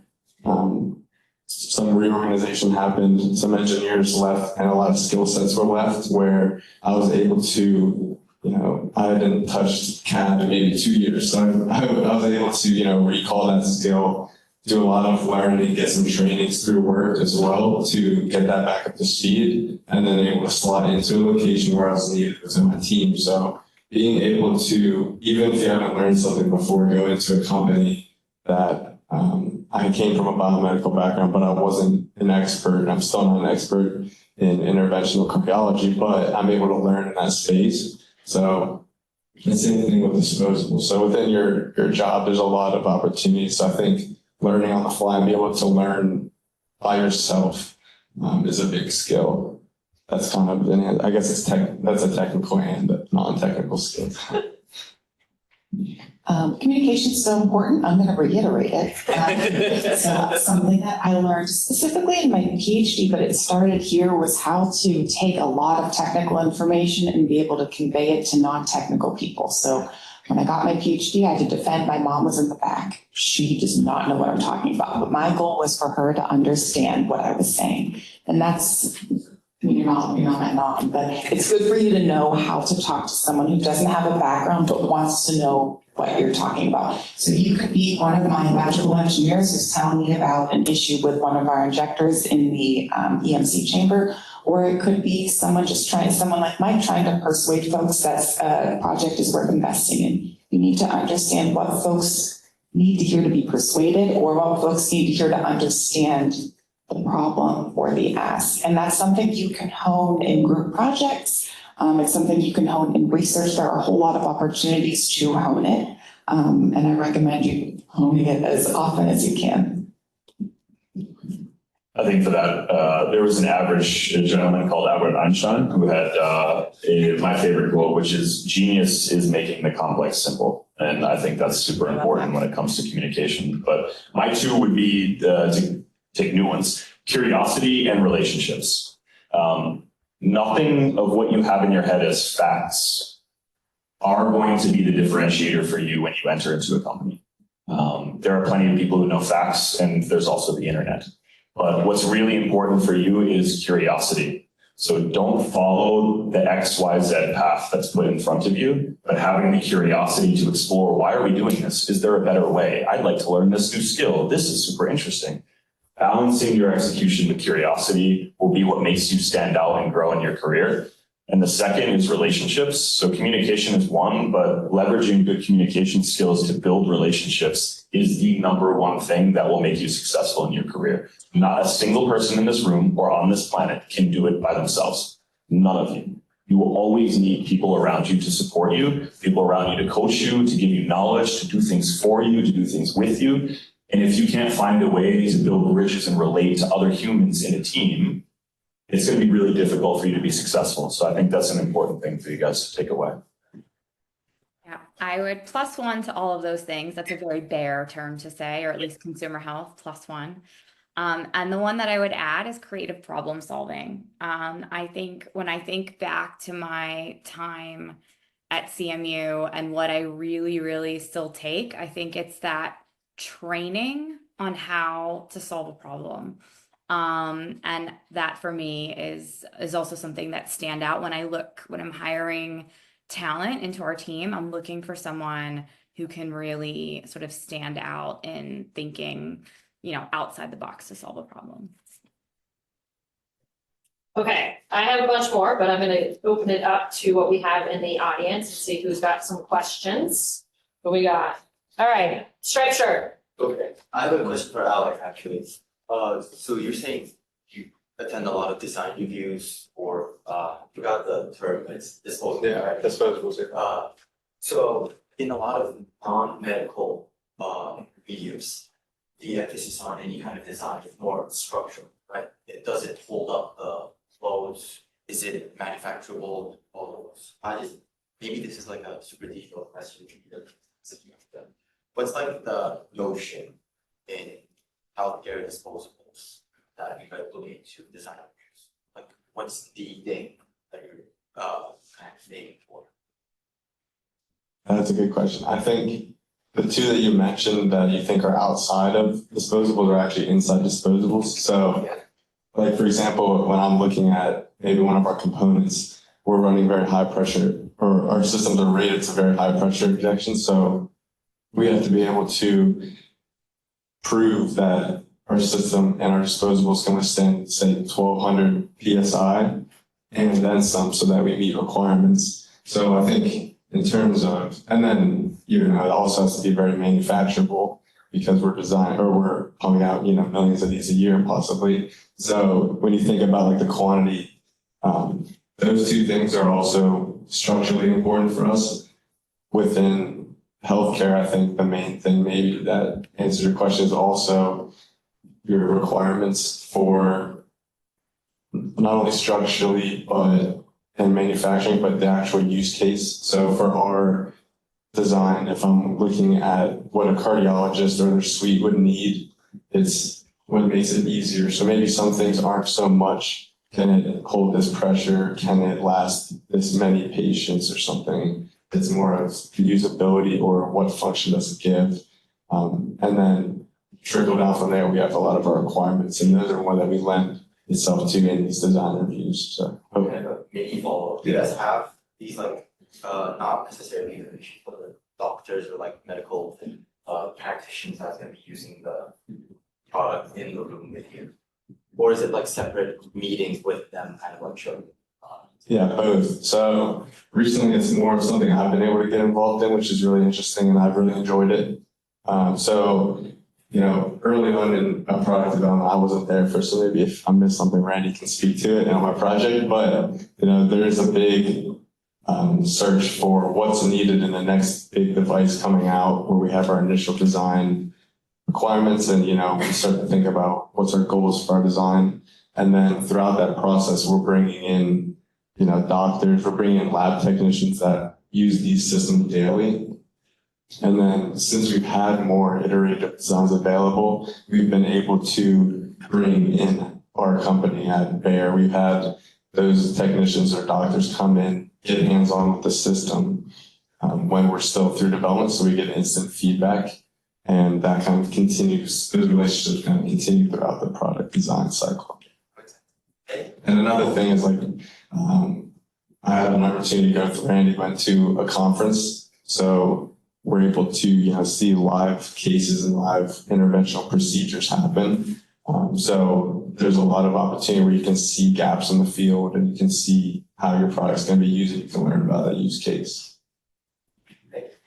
some reorganization happened, some engineers left, and a lot of skill sets were left, where I was able to, I hadn't touched CAD in maybe 2 years. So I was able to, recall that skill, do a lot of learning, get some trainings through work as well to get that back up to speed, and then able to slot into a location where I was needed within my team. So being able to, even if you haven't learned something before, go into a company that I came from a biomedical background, but I wasn't an expert. I'm still not an expert in interventional cardiology, but I'm able to learn in that space. So the same thing with disposables. So within your job, there's a lot of opportunities. So I think learning on the fly and be able to learn by yourself is a big skill. That's kind of, I guess that's a technical and non-technical skill. Communication is so important. I'm going to reiterate it. So something that I learned specifically in my PhD, but it started here, was how to take a lot of technical information and be able to convey it to non-technical people. So when I got my PhD, I had to defend. My mom was in the back. She does not know what I'm talking about, but my goal was for her to understand what I was saying. And that's, I mean, you're not my mom, but it's good for you to know how to talk to someone who doesn't have a background but wants to know what you're talking about. So you could be one of my electrical engineers who's telling me about an issue with one of our injectors in the EMC chamber, or it could be someone like Mike trying to persuade folks that a project is worth investing in. You need to understand what folks need to hear to be persuaded, or what folks need to hear to understand the problem or the ask. And that's something you can hone in group projects. It's something you can hone in research. There are a whole lot of opportunities to hone it. And I recommend you honing it as often as you can. I think for that, there was an average gentleman called Albert Einstein who had my favorite quote, which is, "Genius is making the complex simple." And I think that's super important when it comes to communication. But my two would be to take new ones: curiosity and relationships. Nothing of what you have in your head as facts are going to be the differentiator for you when you enter into a company. There are plenty of people who know facts, and there's also the internet. But what's really important for you is curiosity. So don't follow the XYZ path that's put in front of you, but having the curiosity to explore, why are we doing this? Is there a better way? I'd like to learn this new skill. This is super interesting. Balancing your execution with curiosity will be what makes you stand out and grow in your career. And the second is relationships. So communication is one, but leveraging good communication skills to build relationships is the number one thing that will make you successful in your career. Not a single person in this room or on this planet can do it by themselves. None of you. You will always need people around you to support you, people around you to coach you, to give you knowledge, to do things for you, to do things with you. And if you can't find a way to build bridges and relate to other humans in a team, it's going to be really difficult for you to be successful. So I think that's an important thing for you guys to take away. Yeah, I would +1 to all of those things. That's a very bare term to say, or at least consumer health, +1. And the one that I would add is creative problem solving. I think when I think back to my time at CMU and what I really, really still take, I think it's that training on how to solve a problem. And that for me is also something that stand out when I'm hiring talent into our team. I'm looking for someone who can really sort of stand out in thinking, outside the box to solve a problem. Okay, I have a bunch more, but I'm going to open it up to what we have in the audience and see who's got some questions. What we got? All right, striped shirt. Okay, I have a question for Alec, actually. So you're saying you attend a lot of design reviews, or forgot the term, it's disposable. Yeah, right? disposables. So in a lot of non-medical reviews, the emphasis on any kind of design is more structural, right? Does it hold up the loads? Is it manufacturable? Maybe this is like a super detailed question. What's like the notion in healthcare disposables that you guys look into design reviews? Like, what's the thing that you're kind of aiming for? That's a good question. I think the two that you mentioned that you think are outside of disposables are actually inside disposables. So, like, for example, when I'm looking at maybe one of our components, we're running very high pressure, or our systems are rated to very high pressure injection. So we have to be able to prove that our system and our disposables can withstand, say, 1200 PSI and then some, so that we meet requirements. So I think in terms of, and then, you know, it also has to be very manufacturable because we're pumping out, you know, millions of these a year possibly. So when you think about like the quantity, those two things are also structurally important for us. Within healthcare, I think the main thing maybe that answers your question is also your requirements for not only structurally, but in manufacturing, but the actual use case. So for our design, if I'm looking at what a cardiologist or their suite would need, it's what makes it easier. So maybe some things aren't so much, can it hold this pressure? Can it last this many patients or something? It's more of usability or what function does it give? And then trickle down from there, we have a lot of our requirements, and those are one that we lend itself to in these design reviews. So Okay, but maybe follow, do you guys have these like, not necessarily information for the doctors or like medical practitioners that's gonna be using the product in the room with you? Or is it like separate meetings with them, kind of like showing? yeah, both. So recently it's more of something I've been able to get involved in, which is really interesting, and I've really enjoyed it. So, you know, early on in a product development, I wasn't there for, so maybe if I missed something, Randy can speak to it on my project, but, you know, there is a big search for what's needed in the next big device coming out, where we have our initial design requirements, and, you know, we start to think about what's our goals for our design. And then throughout that process, we're bringing in, you know, doctors, we're bringing in lab technicians that use these systems daily. And then since we've had more iterative designs available, we've been able to bring in our company at Bayer. We've had those technicians or doctors come in, get hands-on with the system when we're still through development, so we get instant feedback. And that kind of continues, those relationships kind of continue throughout the product design cycle. And another thing is like, I had an opportunity to go with Randy, went to a conference. So we're able to, you know, see live cases and live interventional procedures happen. So there's a lot of opportunity where you can see gaps in the field and you can see how your product's going to be used. You can learn about that use case.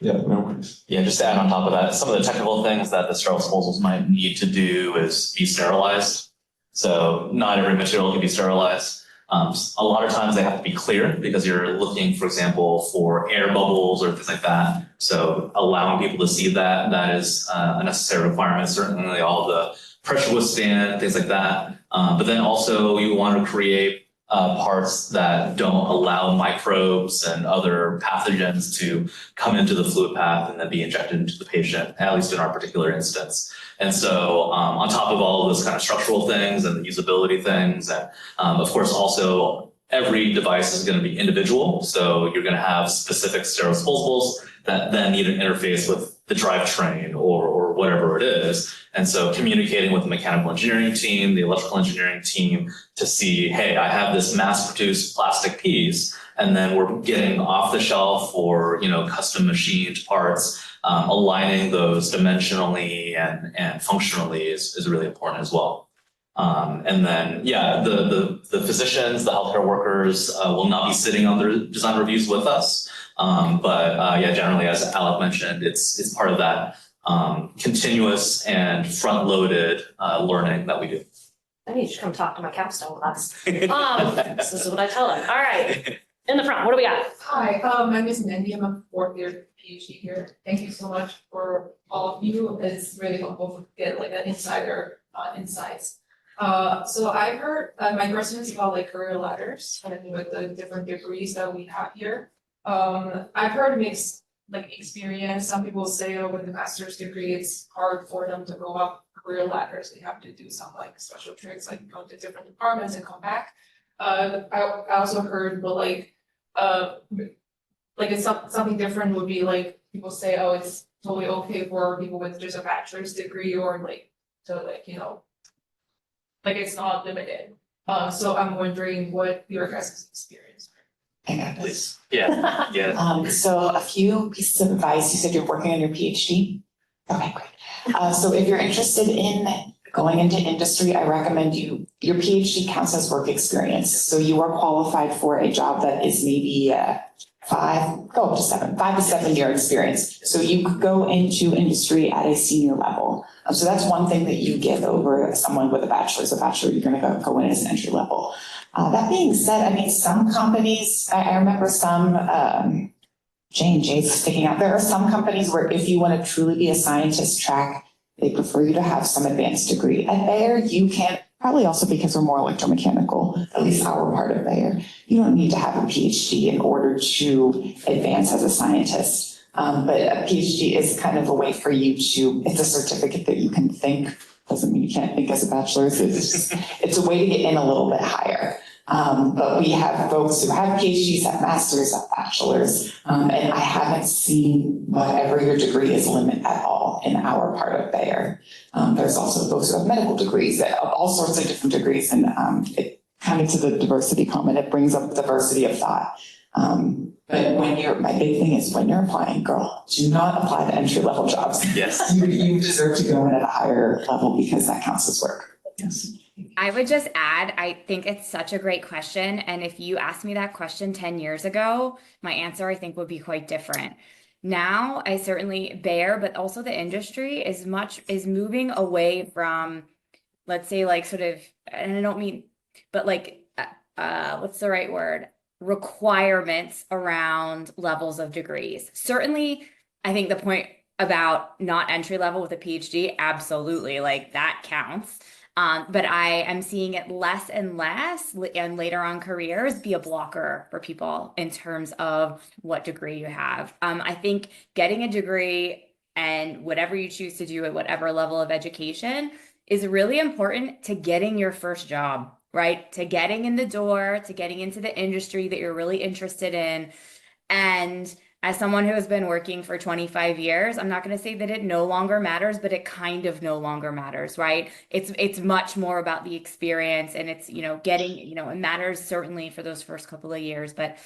Yeah, no worries. Yeah, just to add on top of that, some of the technical things that the sterile disposables might need to do is be sterilized. So not every material can be sterilized. A lot of times they have to be clear because you're looking, for example, for air bubbles or things like that. So allowing people to see that, that is a necessary requirement. Certainly all the pressure withstand, things like that. But then also you want to create parts that don't allow microbes and other pathogens to come into the fluid path and then be injected into the patient, at least in our particular instance. And so on top of all of those kind of structural things and the usability things, and of course also every device is going to be individual. So you're going to have specific sterile disposables that then need an interface with the drivetrain or whatever it is. And so communicating with the mechanical engineering team, the electrical engineering team to see, hey, I have this mass-produced plastic piece, and then we're getting off the shelf or, you know, custom machined parts. Aligning those dimensionally and functionally is really important as well. And then, yeah, the physicians, the healthcare workers will not be sitting on their design reviews with us. But yeah, generally, as Alec mentioned, it's part of that continuous and front-loaded learning that we do. I need you to come talk to my capstone class. This is what I tell them. All right, in the front, what do we got? Hi, my name is Mandy. I'm a fourth year PhD here. Thank you so much for all of you. It's really helpful to get like an insider insights. So I heard my question is about like career ladders and with the different degrees that we have here. I've heard mixed like experience. Some people say, oh, with the master's degree, it's hard for them to go up career ladders. They have to do some like special tricks, like go to different departments and come back. I also heard, but like it's something different would be like people say, oh, it's totally okay for people with just a bachelor's degree or like to like, you know, like it's not limited. So I'm wondering what your guys' experience. I got this. Please. Yeah. Yeah. So a few pieces of advice. You said you're working on your PhD. Okay, great. So if you're interested in going into industry, I recommend your PhD counts as work experience. So you are qualified for a job that is maybe 5 to 7 year experience. So you could go into industry at a senior level. So that's one thing that you get over someone with a bachelor's. A bachelor, you're going to go in as an entry level. That being said, I mean, some companies, I remember some, J&J's sticking out. There are some companies where if you want to truly be a scientist track, they prefer you to have some advanced degree. At Bayer, you can't, probably also because we're more electromechanical, at least our part of Bayer, you don't need to have a PhD in order to advance as a scientist. But a PhD is kind of a way for you to, it's a certificate that you can think, doesn't mean you can't think as a bachelor's, it's a way to get in a little bit higher. But we have folks who have PhDs, have masters, have bachelors, and I haven't seen whatever your degree is limit at all in our part of Bayer. There's also folks who have medical degrees, all sorts of different degrees, and it kind of to the diversity comment, it brings up diversity of thought. But my big thing is when you're applying, girl, do not apply to entry level jobs. Yes. You deserve to go in at a higher level because that counts as work. Yes. I would just add, I think it's such a great question. And if you asked me that question 10 years ago, my answer, I think, would be quite different. Now, I certainly, Bayer, but also the industry is moving away from, let's say, like sort of, and I don't mean, but like, what's the right word? Requirements around levels of degrees. Certainly, I think the point about not entry level with a PhD, absolutely, like that counts. But I am seeing it less and less, and later on careers be a blocker for people in terms of what degree you have. I think getting a degree and whatever you choose to do at whatever level of education is really important to getting your first job, right? To getting in the door, to getting into the industry that you're really interested in. And as someone who has been working for 25 years, I'm not going to say that it no longer matters, but it kind of no longer matters, right? It's much more about the experience, and it's, getting, it matters certainly for those first couple of years. But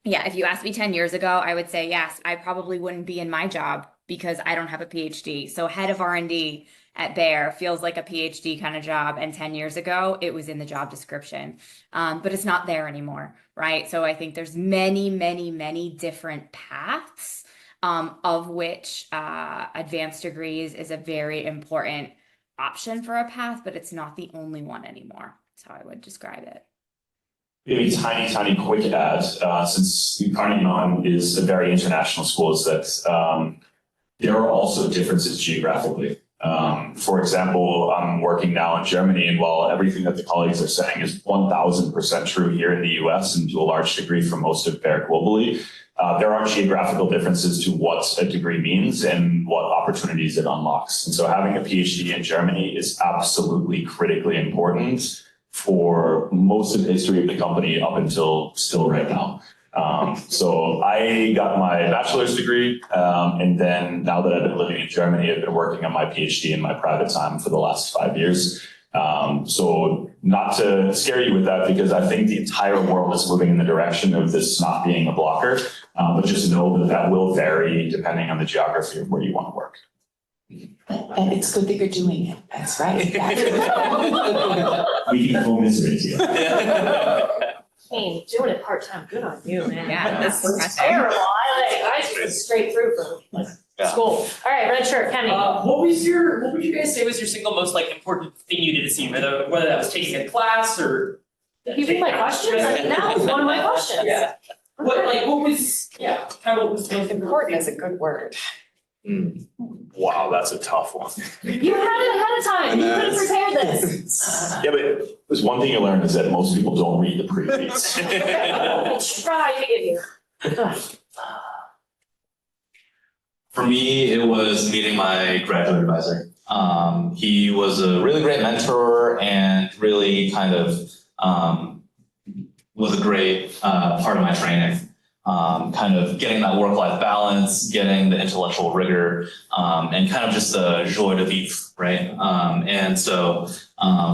yeah, if you asked me 10 years ago, I would say, yes, I probably wouldn't be in my job because I don't have a PhD. So head of R&D at Bayer feels like a PhD kind of job. And 10 years ago, it was in the job description, but it's not there anymore, right? So I think there's many, many, many different paths, of which advanced degrees is a very important option for a path, but it's not the only one anymore. That's how I would describe it. Maybe tiny quick add, since Carnegie Mellon is a very international school, is that there are also differences geographically. For example, I'm working now in Germany, and while everything that the colleagues are saying is 1000% true here in the US and to a large degree for most of Bayer globally, there are geographical differences to what a degree means and what opportunities it unlocks. And so having a PhD in Germany is absolutely critically important for most of the history of the company up until still right now. So I got my bachelor's degree, and then now that I've been living in Germany, I've been working on my PhD in my private time for the last 5 years. So not to scare you with that, because I think the entire world is moving in the direction of this not being a blocker, but just know that that will vary depending on the geography of where you want to work. And it's good that you're doing it. That's right. We can commiserate you. Hey, doing it part-time, good on you, man. Yeah, that's terrible. I just went straight through for school. All right, red shirt, Kenny. What would you guys say was your single most important thing you did at CMU, whether that was taking a class or? Did you read my questions? That was one of my questions. Yeah. What was most Important is a good word. Wow, that's a tough one. You had it ahead of time. You could have prepared this. Yeah, but there's one thing you learn is that most people don't read the pre-reads. Try to get you. For me, it was meeting my graduate advisor. He was a really great mentor and really kind of was a great part of my training. Kind of getting that work-life balance, getting the intellectual rigor, and kind of just the joie de vivre, right? And so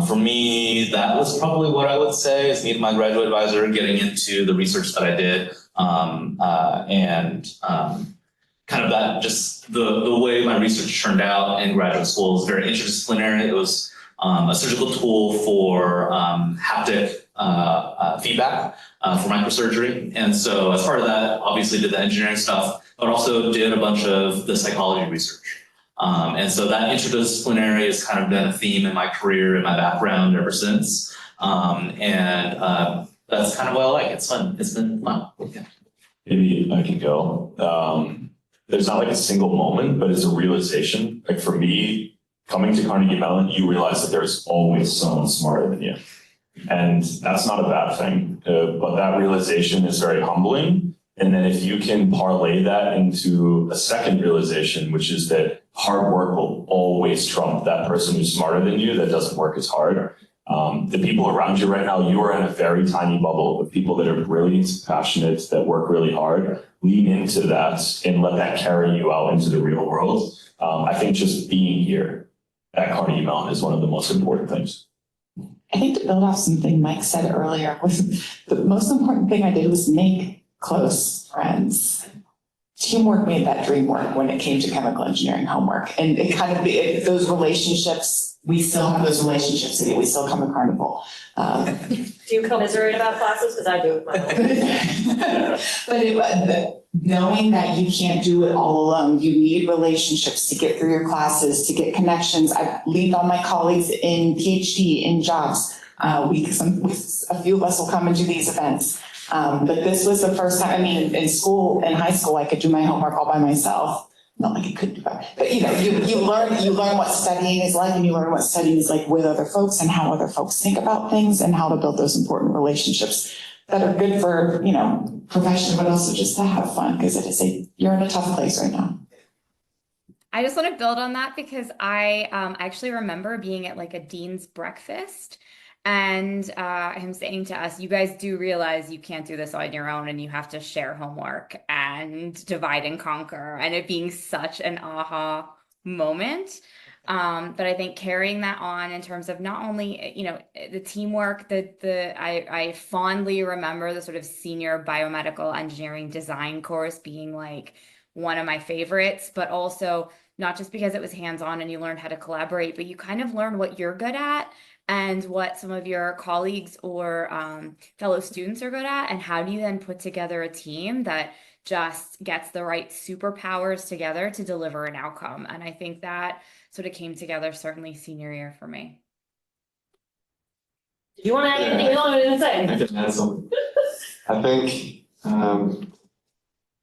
for me, that was probably what I would say is meeting my graduate advisor, getting into the research that I did, and kind of that just the way my research turned out in graduate school was very interdisciplinary. It was a surgical tool for haptic feedback for microsurgery. And so as part of that, obviously did the engineering stuff, but also did a bunch of the psychology research. And so that interdisciplinary has kind of been a theme in my career and my background ever since. That's kind of what I like. It's fun. It's been fun. Yeah. Maybe I can go. There's not like a single moment, but it's a realization. Like for me, coming to Carnegie Mellon, you realize that there's always someone smarter than you. And that's not a bad thing, but that realization is very humbling. And then if you can parlay that into a second realization, which is that hard work will always trump that person who's smarter than you that doesn't work as hard. The people around you right now, you are in a very tiny bubble of people that are brilliant, passionate, that work really hard. Lean into that and let that carry you out into the real world. I think just being here at Carnegie Mellon is one of the most important things. I think to build off something Mike said earlier, was the most important thing I did was make close friends. Teamwork made that dream work when it came to chemical engineering homework. And it kind of, those relationships, we still have those relationships today. We still come to Carnival. Do you commiserate about classes? Because I do with my own. But knowing that you can't do it all alone, you need relationships to get through your classes, to get connections. I leaned on my colleagues in PhD, in jobs. A few of us will come and do these events. But this was the first time, I mean, in school, in high school, I could do my homework all by myself. Not like I couldn't do that, but you know, you learn what studying is like, and you learn what studying is like with other folks and how other folks think about things and how to build those important relationships that are good for, you know, profession, but also just to have fun, because you're in a tough place right now. I just want to build on that because I actually remember being at like a dean's breakfast and him saying to us, you guys do realize you can't do this on your own and you have to share homework and divide and conquer, and it being such an aha moment. But I think carrying that on in terms of not only, you know, the teamwork, I fondly remember the sort of senior biomedical engineering design course being like one of my favorites, but also not just because it was hands-on and you learned how to collaborate, but you kind of learn what you're good at and what some of your colleagues or fellow students are good at, and how do you then put together a team that just gets the right superpowers together to deliver an outcome. And I think that sort of came together certainly senior year for me. Do you want to add anything you wanted to say? I can add something. I think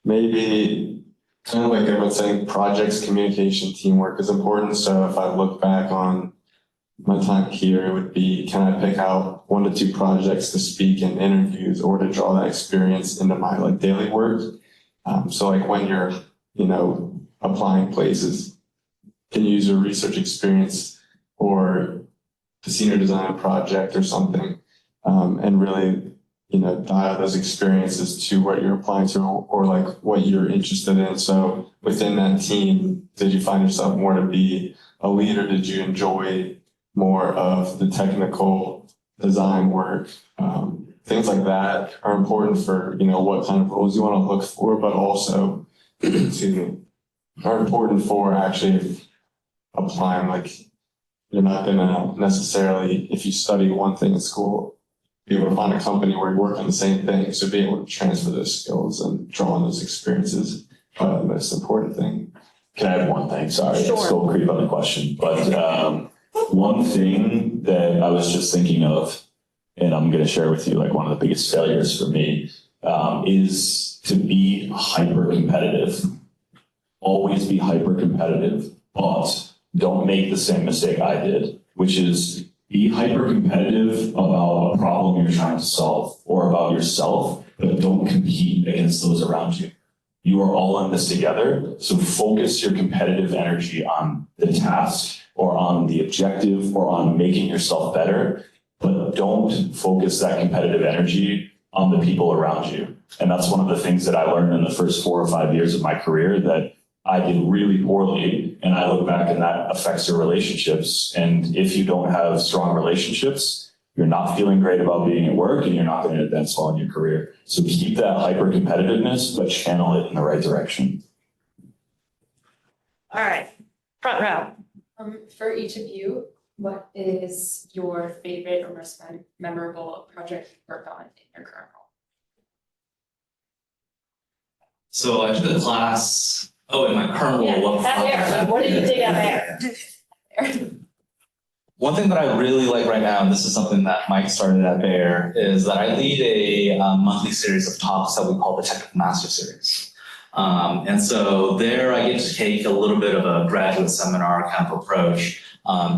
maybe kind of like everyone's saying, projects, communication, teamwork is important. So if I look back on my time here, it would be, can I pick out 1 to 2 projects to speak in interviews or to draw that experience into my like daily work? So like when you're, you know, applying places, can you use your research experience or the senior design project or something, and really, you know, dial those experiences to what you're applying to or like what you're interested in. So within that team, did you find yourself more to be a leader? Did you enjoy more of the technical design work? Things like that are important for, you know, what kind of roles you want to look for, but also are important for actually applying. Like, you're not gonna necessarily, if you study one thing in school, be able to find a company where you work on the same thing. So be able to transfer those skills and draw on those experiences, probably the most important thing. Can I add one thing? Sorry, Sure. Still creep on the question, but one thing that I was just thinking of, and I'm going to share with you, like one of the biggest failures for me, is to be hyper competitive. Always be hyper competitive, but don't make the same mistake I did, which is be hyper competitive about a problem you're trying to solve or about yourself, but don't compete against those around you. You are all in this together, so focus your competitive energy on the task or on the objective or on making yourself better, but don't focus that competitive energy on the people around you. And that's one of the things that I learned in the first 4 or 5 years of my career that I did really poorly, and I look back and that affects your relationships. And if you don't have strong relationships, you're not feeling great about being at work and you're not going to advance well in your career. So keep that hyper competitiveness, but channel it in the right direction. All right, front row. For each of you, What is your favorite or most memorable project you worked on in your current role? So I took a class, in my current role. What did you dig out there? One thing that I really like right now, and this is something that Mike started at Bayer, is that I lead a monthly series of talks that we call the Technical Master Series. And so there I get to take a little bit of a graduate seminar kind of approach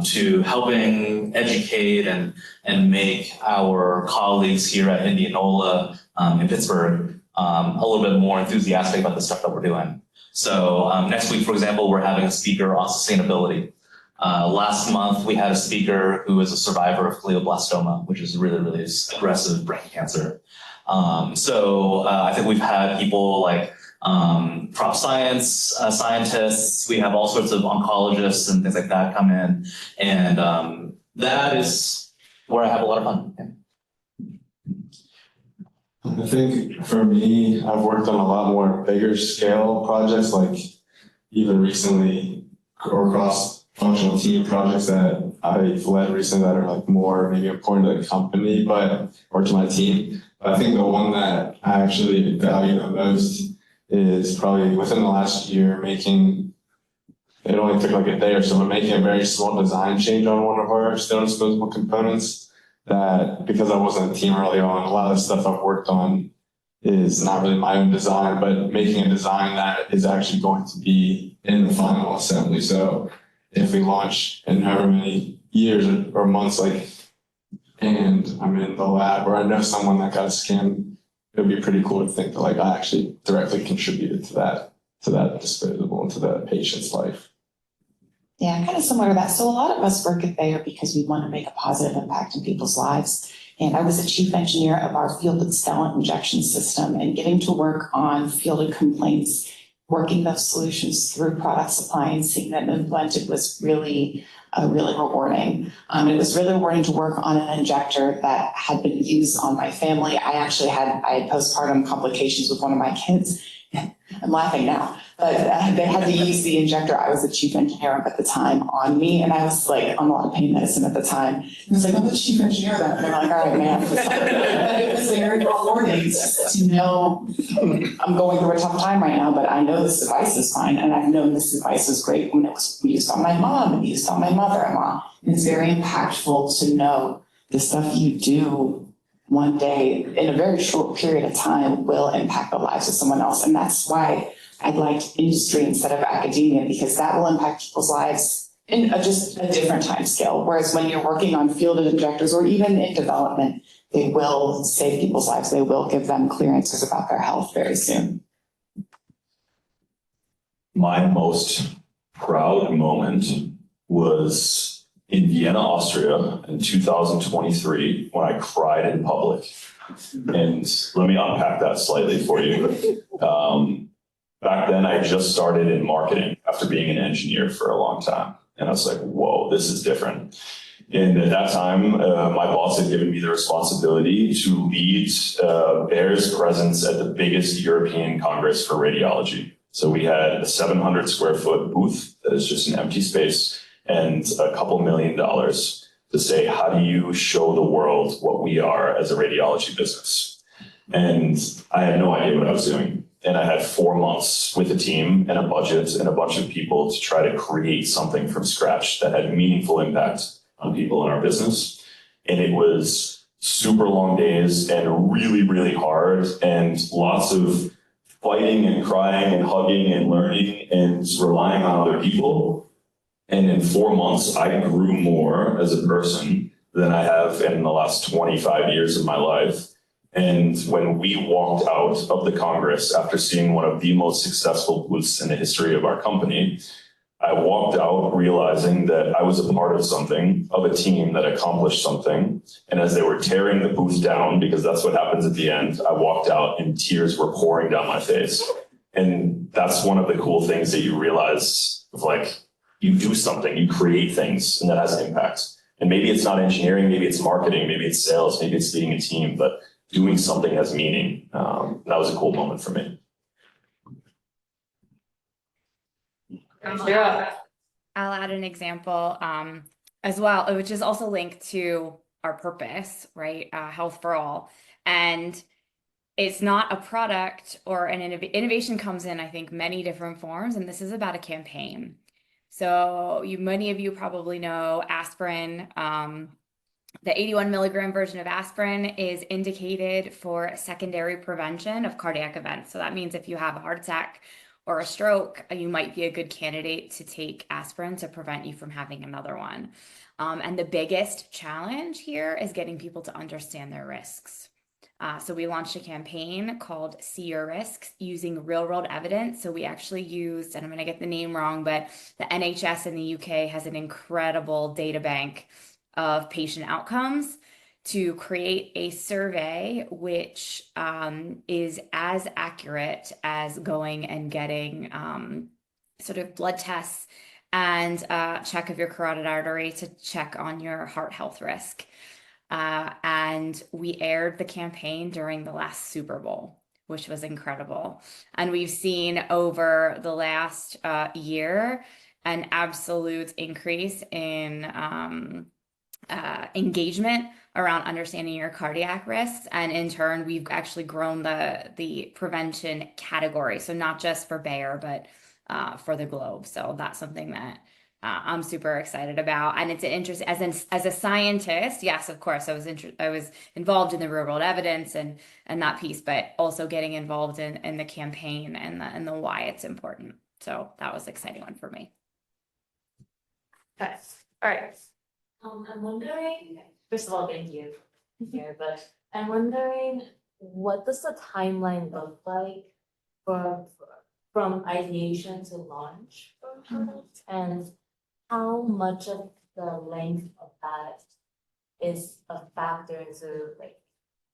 to helping educate and make our colleagues here at Indianola in Pittsburgh a little bit more enthusiastic about the stuff that we're doing. So next week, for example, we're having a speaker on sustainability. Last month, we had a speaker who is a survivor of glioblastoma, which is really, really aggressive brain cancer. I think we've had people like crop science scientists. We have all sorts of oncologists and things like that come in. And that is where I have a lot of fun. Yeah. I think for me, I've worked on a lot more bigger scale projects, like even recently or cross-functional team projects that I've led recently that are like more maybe important to the company, or to my team. But I think the one that I actually value the most is probably within the last year it only took like a day or so, but making a very small design change on one of our stone disposable components. That because I wasn't a team early on, a lot of the stuff I've worked on is not really my own design, but making a design that is actually going to be in the final assembly. So if we launch in however many years or months, and I'm in the lab or I know someone that got a scan, it would be pretty cool to think that I actually directly contributed to that disposable and to the patient's life. Yeah, kind of similar to that. So a lot of us work at Bayer because we want to make a positive impact in people's lives. And I was the chief engineer of our fielded stellate injection system, and getting to work on fielded complaints, working those solutions through product supply and seeing them implemented was really rewarding. It was really rewarding to work on an injector that had been used on my family. I had postpartum complications with one of my kids. I'm laughing now, but they had to use the injector I was the chief engineer of at the time on me, and I was like on a lot of pain medicine at the time. And I was like, I'm the chief engineer of that. And they're like, all right, man. But it was very rewarding to know I'm going through a tough time right now, but I know this device is fine, and I've known this device is great when it was used on my mom and used on my mother-in-law. And it's very impactful to know the stuff you do one day in a very short period of time will impact the lives of someone else. And that's why I liked industry instead of academia, because that will impact people's lives in just a different time scale. Whereas when you're working on fielded injectors or even in development, they will save people's lives. They will give them clear answers about their health very soon. My most proud moment was in Vienna, Austria in 2023 when I cried in public. And let me unpack that slightly for you. Back then, I just started in marketing after being an engineer for a long time. And I was like, whoa, this is different. And at that time, my boss had given me the responsibility to lead Bayer's presence at the biggest European Congress for radiology. So we had a 700 square foot booth that is just an empty space and a couple $1 million to say, how do you show the world what we are as a radiology business? And I had no idea what I was doing. And I had 4 months with a team and a budget and a bunch of people to try to create something from scratch that had meaningful impact on people in our business. And it was super long days and really, really hard and lots of fighting and crying and hugging and learning and relying on other people. And in 4 months, I grew more as a person than I have in the last 25 years of my life. And when we walked out of the Congress after seeing one of the most successful booths in the history of our company, I walked out realizing that I was a part of something, of a team that accomplished something. And as they were tearing the booth down, because that's what happens at the end, I walked out and tears were pouring down my face. And that's one of the cool things that you realize of you do something, you create things, and that has an impact. And maybe it's not engineering, maybe it's marketing, maybe it's sales, maybe it's leading a team, but doing something has meaning. That was a cool moment for me. I'll add an example. as well, which is also linked to our purpose, right? Health for all. And it's not a product or an innovation comes in, I think, many different forms, and this is about a campaign. So many of you probably know aspirin. The 81 milligram version of aspirin is indicated for secondary prevention of cardiac events. So that means if you have a heart attack or a stroke, you might be a good candidate to take aspirin to prevent you from having another one. And the biggest challenge here is getting people to understand their risks. So we launched a campaign called See Your Risks using real world evidence. So we actually used, and I'm going to get the name wrong, but the NHS in the UK has an incredible data bank of patient outcomes to create a survey which is as accurate as going and getting sort of blood tests and check of your carotid artery to check on your heart health risk. And we aired the campaign during the last Super Bowl, which was incredible. And we've seen over the last year an absolute increase in engagement around understanding your cardiac risks. And in turn, we've actually grown the prevention category. So not just for Bayer, but for the globe. So that's something that I'm super excited about. And it's an interest as a scientist. Yes, of course, I was involved in the real world evidence and that piece, but also getting involved in the campaign and the why it's important. So that was an exciting one for me. Okay, all right. I'm wondering, first of all, thank you here, but I'm wondering, what does the timeline look like from ideation to launch for a product? And how much of the length of that is a factor into like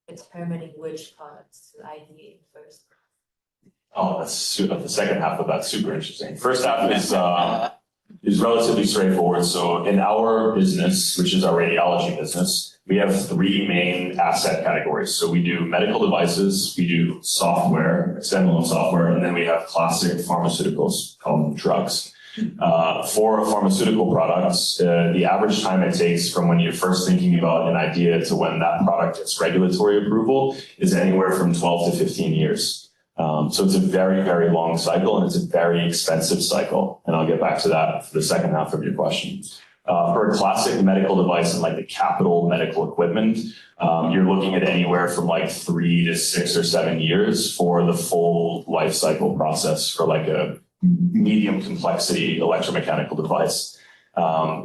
determining which products to ideate first? Oh, the second half of that's super interesting. First half is relatively straightforward. So in our business, which is our radiology business, we have three main asset categories. So we do medical devices, we do software, standalone software, and then we have classic pharmaceuticals called drugs. For pharmaceutical products, the average time it takes from when you're first thinking about an idea to when that product gets regulatory approval is anywhere from 12 to 15 years. So it's a very, very long cycle and it's a very expensive cycle. And I'll get back to that for the second half of your question. For a classic medical device and like the capital medical equipment, you're looking at anywhere from like 3 to 6 or 7 years for the full life cycle process for like a medium complexity electromechanical device.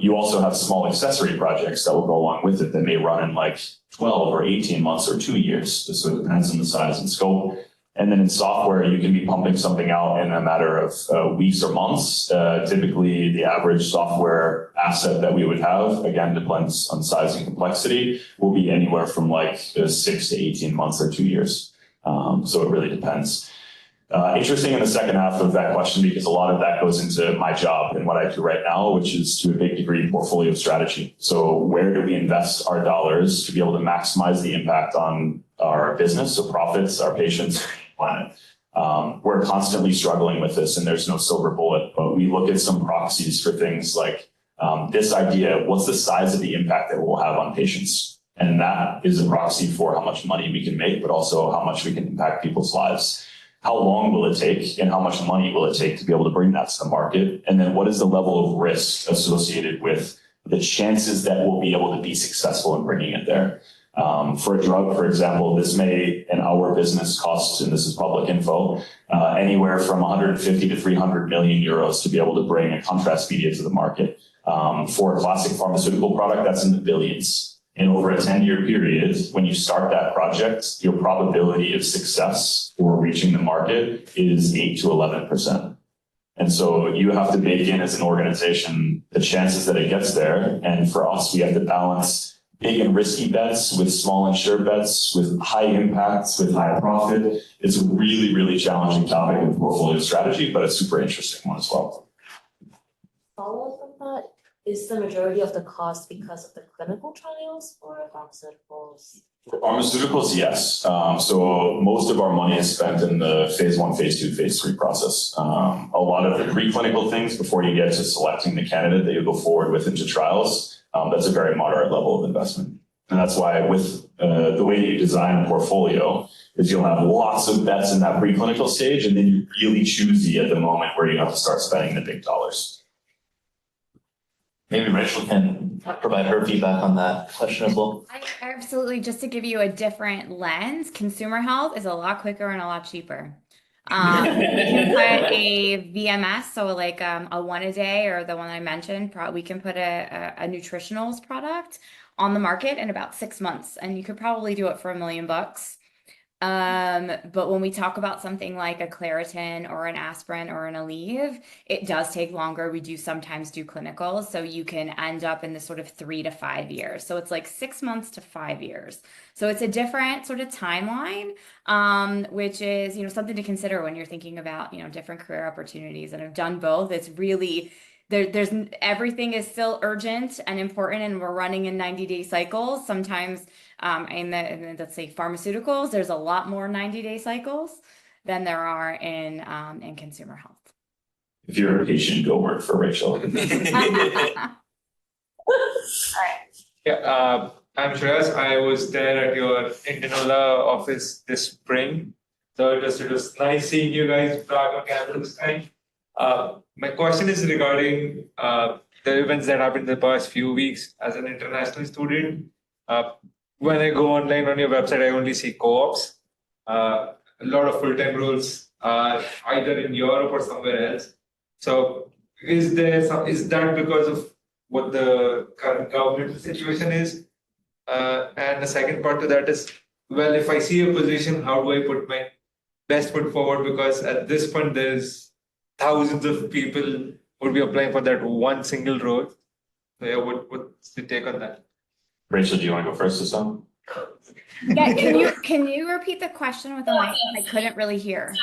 You also have small accessory projects that will go along with it that may run in like 12 or 18 months or 2 years. So it depends on the size and scope. And then in software, you can be pumping something out in a matter of weeks or months. Typically, the average software asset that we would have, again, depends on size and complexity, will be anywhere from like 6 to 18 months or 2 years. So it really depends. Interesting in the second half of that question, because a lot of that goes into my job and what I do right now, which is to a big degree portfolio strategy. So where do we invest our dollars to be able to maximize the impact on our business, so profits, our patients, planet? We're constantly struggling with this and there's no silver bullet, but we look at some proxies for things like this idea, what's the size of the impact that we'll have on patients? And that is a proxy for how much money we can make, but also how much we can impact people's lives. How long will it take and how much money will it take to be able to bring that to the market? And then what is the level of risk associated with the chances that we'll be able to be successful in bringing it there? For a drug, for example, this may, in our business, cost, and this is public info, anywhere from 150 to 300 million euros to be able to bring a contrast media to the market. For a classic pharmaceutical product, that's in the billions. And over a 10-year period, when you start that project, your probability of success for reaching the market is 8 to 11%. And so you have to bake in as an organization the chances that it gets there. And for us, we have to balance big and risky bets with small and sure bets, with high impacts, with high profit. It's a really, really challenging topic of portfolio strategy, but a super interesting one as well. Follow up on that. Is the majority of the cost because of the clinical trials or pharmaceuticals? For pharmaceuticals, yes. So most of our money is spent in the phase 1, phase 2, phase 3 process. A lot of the preclinical things before you get to selecting the candidate that you go forward with into trials That's a very moderate level of investment. And that's why with the way you design a portfolio is you'll have lots of bets in that preclinical stage, and then you're really choosy at the moment where you have to start spending the big dollars. Maybe Rachel can provide her feedback on that question as well. I absolutely, just to give you a different lens, consumer health is a lot quicker and a lot cheaper. We can put a VMS, so like a one a day, or the one I mentioned, we can put a nutritionals product on the market in about 6 months, and you could probably do it for $1 million. But when we talk about something like a Claritin or an aspirin or an Aleve, it does take longer. We do sometimes do clinicals, so you can end up in the sort of 3 to 5 years. So it's like 6 months to 5 years. So it's a different sort of timeline, which is, you know, something to consider when you're thinking about, you know, different career opportunities. And I've done both. It's really there's everything is still urgent and important, and we're running in 90-day cycles. Sometimes in the let's say pharmaceuticals, there's a lot more 90-day cycles than there are in consumer health. If you're a patient, go work for Rachel. All right. Yeah, I'm Shreyas. I was there at your Intinola office this spring. So it was nice seeing you guys back on campus this time. My question is regarding the events that happened in the past few weeks as an international student. When I go online on your website, I only see co-ops. A lot of full-time roles are either in Europe or somewhere else. So is that because of what the current government situation is? And the second part to that is, well, if I see a position, how do I put my best foot forward? Because at this point, there's thousands of people would be applying for that one single role. So yeah, what's the take on that? Rachel, do you want to go first this time? Yeah, can you repeat the question with the mic? I couldn't really hear. So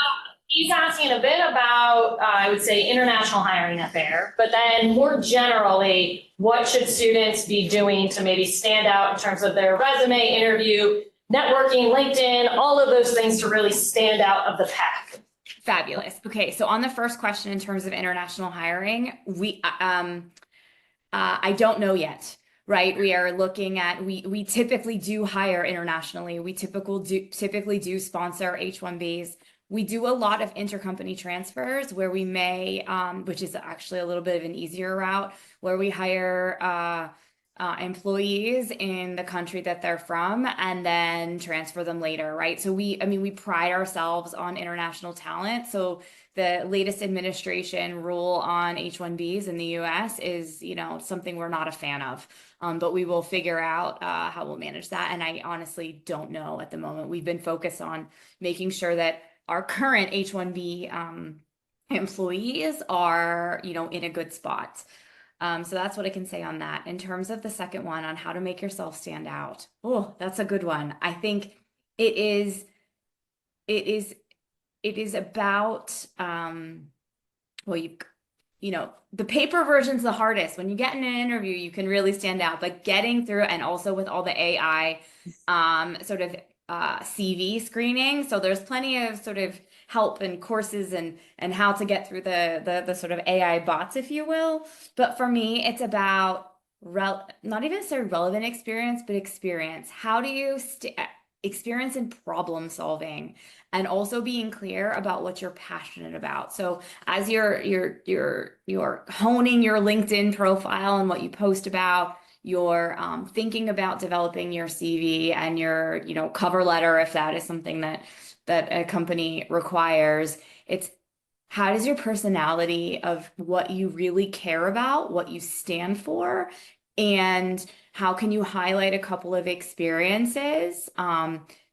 he's asking a bit about, I would say, international hiring affair, but then more generally, what should students be doing to maybe stand out in terms of their resume, interview, networking, LinkedIn, all of those things to really stand out of the pack? Fabulous. Okay, so on the first question in terms of international hiring, I don't know yet, right? We are looking at, we typically do hire internationally. We typically do sponsor H-1Bs. We do a lot of intercompany transfers where we may, which is actually a little bit of an easier route, where we hire employees in the country that they're from and then transfer them later, right? So we pride ourselves on international talent. So the latest administration rule on H-1Bs in the US is, you know, something we're not a fan of, but we will figure out how we'll manage that. And I honestly don't know at the moment. We've been focused on making sure that our current H-1B employees are, you know, in a good spot. So that's what I can say on that. In terms of the second one on how to make yourself stand out. Oh, that's a good one. I think it is about, well, you know, the paper version's the hardest. When you get in an interview, you can really stand out, but getting through, and also with all the AI sort of CV screening. So there's plenty of sort of help and courses and how to get through the sort of AI bots, if you will. But for me, it's about not even so relevant experience, but experience. How do you experience in problem solving, and also being clear about what you're passionate about. So as you're honing your LinkedIn profile and what you post about, you're thinking about developing your CV and your, you know, cover letter, if that is something that a company requires. It's how does your personality of what you really care about, what you stand for, and how can you highlight a couple of experiences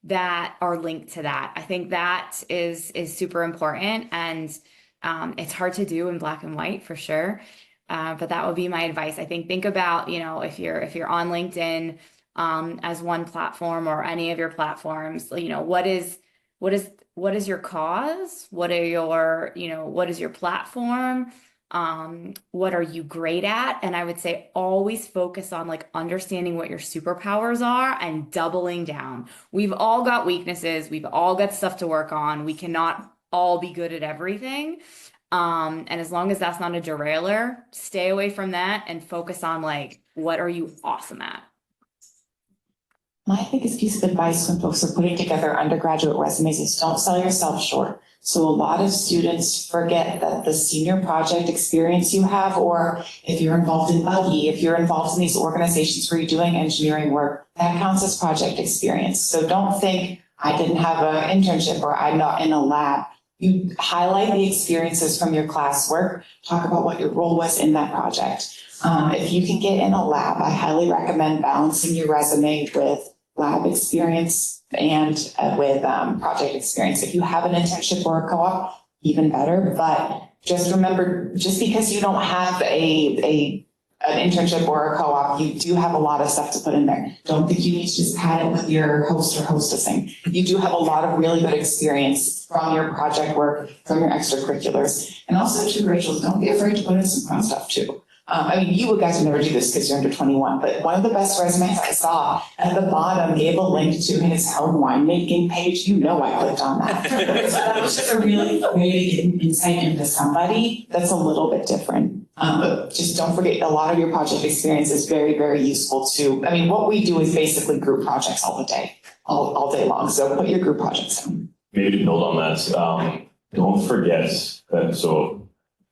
that are linked to that? I think that is super important, and it's hard to do in black and white for sure. But that would be my advice. I think about, you know, if you're on LinkedIn as one platform or any of your platforms, you know, what is your cause? What are your, you know, what is your platform? What are you great at? And I would say always focus on like understanding what your superpowers are and doubling down. We've all got weaknesses. We've all got stuff to work on. We cannot all be good at everything. And as long as that's not a derailer, stay away from that and focus on like, what are you awesome at? My biggest piece of advice when folks are putting together undergraduate resumes is don't sell yourself short. So a lot of students forget that the senior project experience you have, or if you're involved in Buggy, if you're involved in these organizations where you're doing engineering work, that counts as project experience. So don't think I didn't have an internship or I'm not in a lab. You highlight the experiences from your classwork, talk about what your role was in that project. If you can get in a lab, I highly recommend balancing your resume with lab experience and with project experience. If you have an internship or a co-op, even better. But just remember, just because you don't have an internship or a co-op, you do have a lot of stuff to put in there. Don't think you need to just pad it with your host or hostessing. You do have a lot of really good experience from your project work, from your extracurriculars. And also too, Rachel, don't be afraid to put in some fun stuff too. I mean, you guys would never do this because you're under 21, but one of the best resumes I saw at the bottom gave a link to his home winemaking page. You know I clicked on that. So that was just a really good way to get an insight into somebody that's a little bit different. But just don't forget, a lot of your project experience is very, very useful too. I mean, what we do is basically group projects all day long. So put your group projects in. Maybe to build on that, don't forget that, so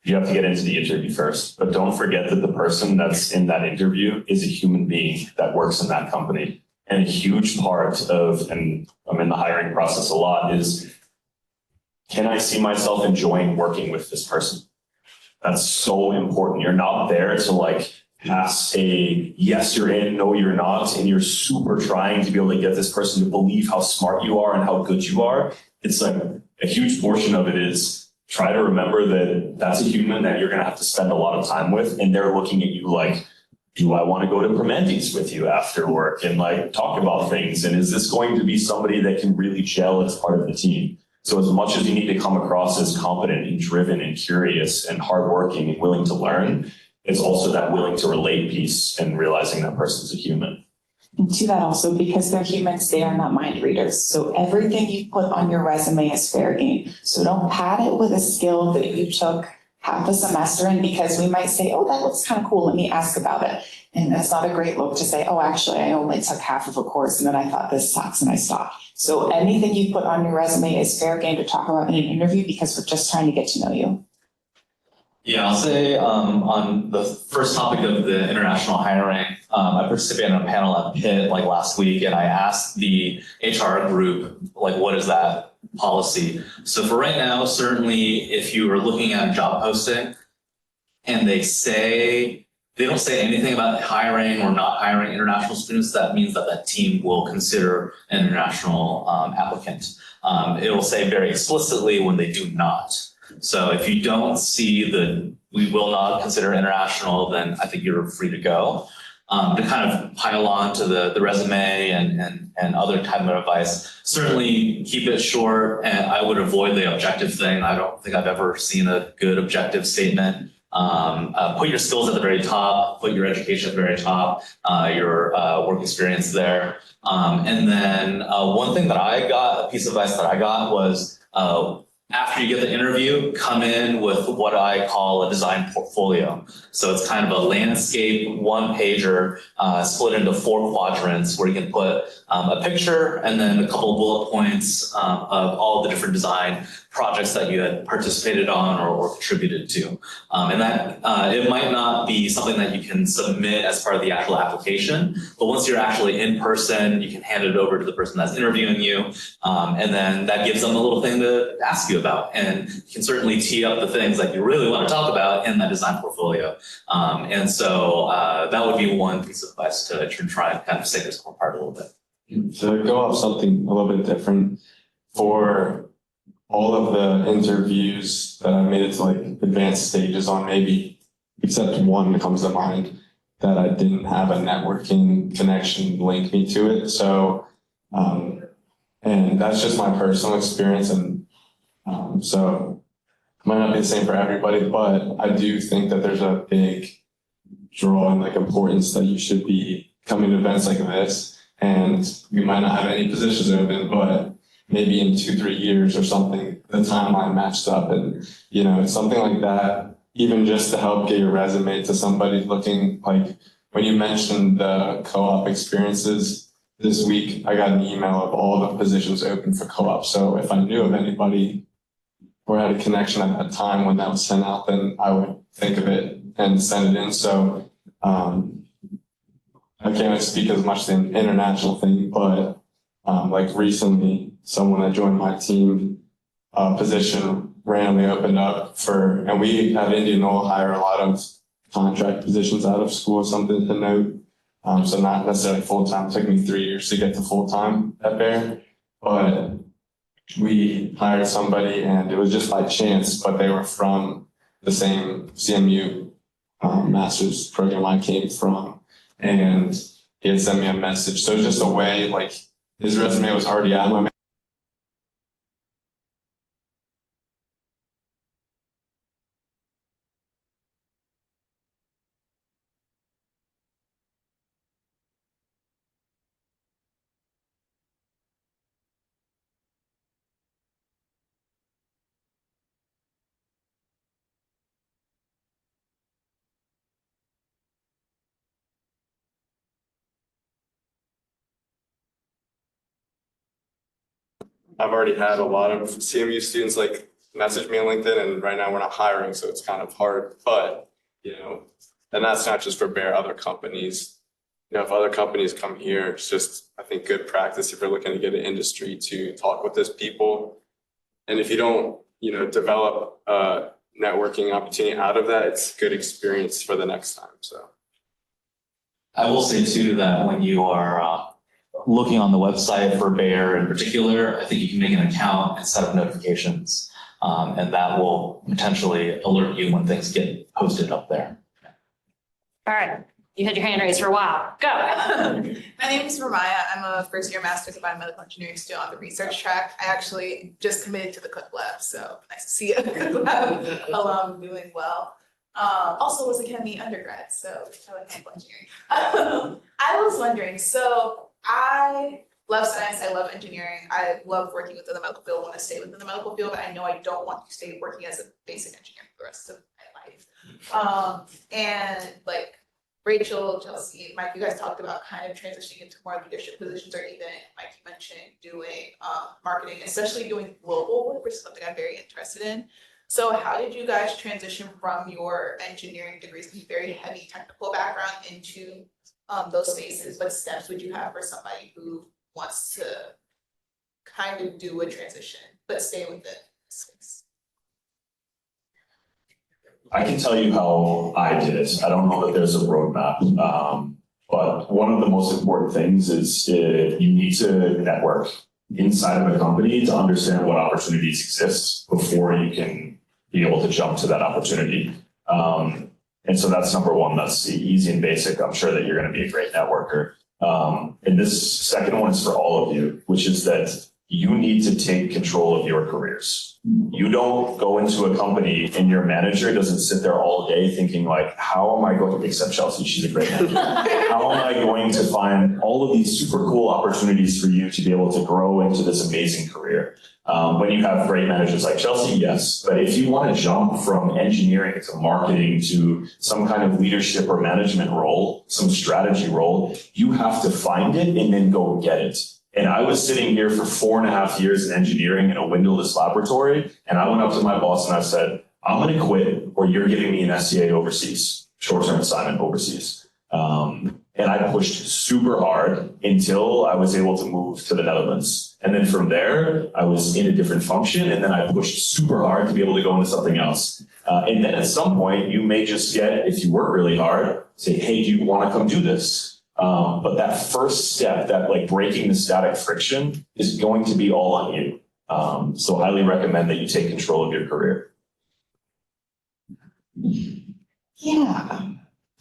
you have to get into the interview first, but don't forget that the person that's in that interview is a human being that works in that company. And a huge part of, and I'm in the hiring process a lot, is can I see myself enjoying working with this person? That's so important. You're not there to like pass a yes, you're in, no, you're not. And you're super trying to be able to get this person to believe how smart you are and how good you are. It's like a huge portion of it is try to remember that that's a human that you're going to have to spend a lot of time with. And they're looking at you like, do I want to go to Permanentes with you after work and like talk about things? And is this going to be somebody that can really gel as part of the team? So as much as you need to come across as competent and driven and curious and hardworking and willing to learn, it's also that willing to relate piece and realizing that person's a human. And to that also, because they're humans, they are not mind readers. So everything you put on your resume is fair game. So don't pad it with a skill that you took half a semester in, because we might say, oh, that looks kind of cool, let me ask about it. And that's not a great look to say, oh, actually, I only took half of a course and then I thought this sucks and I stopped. So anything you put on your resume is fair game to talk about in an interview, because we're just trying to get to know you. Yeah, I'll say on the first topic of the international hiring, I participated in a panel at Pitt like last week, and I asked the HR group, like, what is that policy? So for right now, certainly if you are looking at a job posting and they don't say anything about hiring or not hiring international students, that means that that team will consider an international applicant. It'll say very explicitly when they do not. So if you don't see we will not consider international, then I think you're free to go. To kind of pile on to the resume and other type of advice, certainly keep it short, and I would avoid the objective thing. I don't think I've ever seen a good objective statement. Put your skills at the very top, put your education at the very top, your work experience there. And then one thing that a piece of advice that I got was, after you get the interview, come in with what I call a design portfolio. So it's kind of a landscape one-pager split into 4 quadrants where you can put a picture and then a couple of bullet points of all the different design projects that you had participated on or contributed to. And that it might not be something that you can submit as part of the actual application, but once you're actually in person, you can hand it over to the person that's interviewing you. And then that gives them a little thing to ask you about. And you can certainly tee up the things that you really want to talk about in that design portfolio. And so that would be one piece of advice to try and kind of set yourself apart a little bit. To go off something a little bit different, for all of the interviews that I've made it to like advanced stages on, maybe except one that comes to mind, that I didn't have a networking connection link me to it. So, and that's just my personal experience. And so it might not be the same for everybody, but I do think that there's a big draw and like importance that you should be coming to events like this. And we might not have any positions open, but maybe in 2-3 years or something, the timeline matched up. And, you know, it's something like that, even just to help get your resume to somebody looking like, when you mentioned the co-op experiences this week, I got an email of all the positions open for co-op. So if I knew of anybody or had a connection at that time when that was sent out, then I would think of it and send it in. So I can't speak as much to the international thing, but like recently, someone that joined my team position randomly opened up for, and we at Indianola hire a lot of contract positions out of school, something to note. So not necessarily full-time. It took me 3 years to get to full-time at Bayer, but we hired somebody and it was just by chance, but they were from the same CMU master's program I came from, and he had sent me a message. So it's just a way, like his resume was already on my I've already had a lot of CMU students like message me on LinkedIn, and right now we're not hiring, so it's kind of hard. But, you know, and that's not just for Bayer, other companies. You know, if other companies come here, it's just, I think, good practice if you're looking to get an industry to talk with those people. And if you don't, you know, develop a networking opportunity out of that, it's good experience for the next time. So I will say too that when you are looking on the website for Bayer in particular, I think you can make an account and set up notifications, and that will potentially alert you when things get posted up there. All right, you had your hand raised for a while. Go. My name is Ramaya. I'm a first-year master's of biomedical engineering student on the research track. I actually just committed to the Cook Lab, so nice to see a Cook Lab alum doing well. Also was a Chemie undergrad, so I like chemical engineering. I was wondering, so I love science, I love engineering, I love working within the medical field, want to stay within the medical field, but I know I don't want to stay working as a basic engineer for the rest of my life. And like Rachel, Chelsea, Mike, you guys talked about kind of transitioning into more leadership positions, or even Mike, you mentioned doing marketing, especially doing global work, which is something I'm very interested in. So how did you guys transition from your engineering degrees, very heavy technical background, into those spaces? What steps would you have for somebody who wants to kind of do a transition but stay within space? I can tell you how I did it. I don't know that there's a roadmap, but one of the most important things is you need to network inside of a company to understand what opportunities exist before you can be able to jump to that opportunity. And so that's number one. That's easy and basic. I'm sure that you're going to be a great networker. And this second one is for all of you, which is that you need to take control of your careers. You don't go into a company and your manager doesn't sit there all day thinking like, how am I going to, except Chelsea, she's a great manager. How am I going to find all of these super cool opportunities for you to be able to grow into this amazing career? When you have great managers like Chelsea, yes. But if you want to jump from engineering to marketing to some kind of leadership or management role, some strategy role, you have to find it and then go get it. And I was sitting here for 4.5 years in engineering in a windowless laboratory. And I went up to my boss and I said, I'm going to quit or you're giving me an SCA overseas, short-term assignment overseas. And I pushed super hard until I was able to move to the Netherlands. And then from there, I was in a different function. And then I pushed super hard to be able to go into something else. And then at some point, you may just get, if you work really hard, say, hey, do you want to come do this? But that first step, that like breaking the static friction, is going to be all on you. So highly recommend that you take control of your career. Yeah,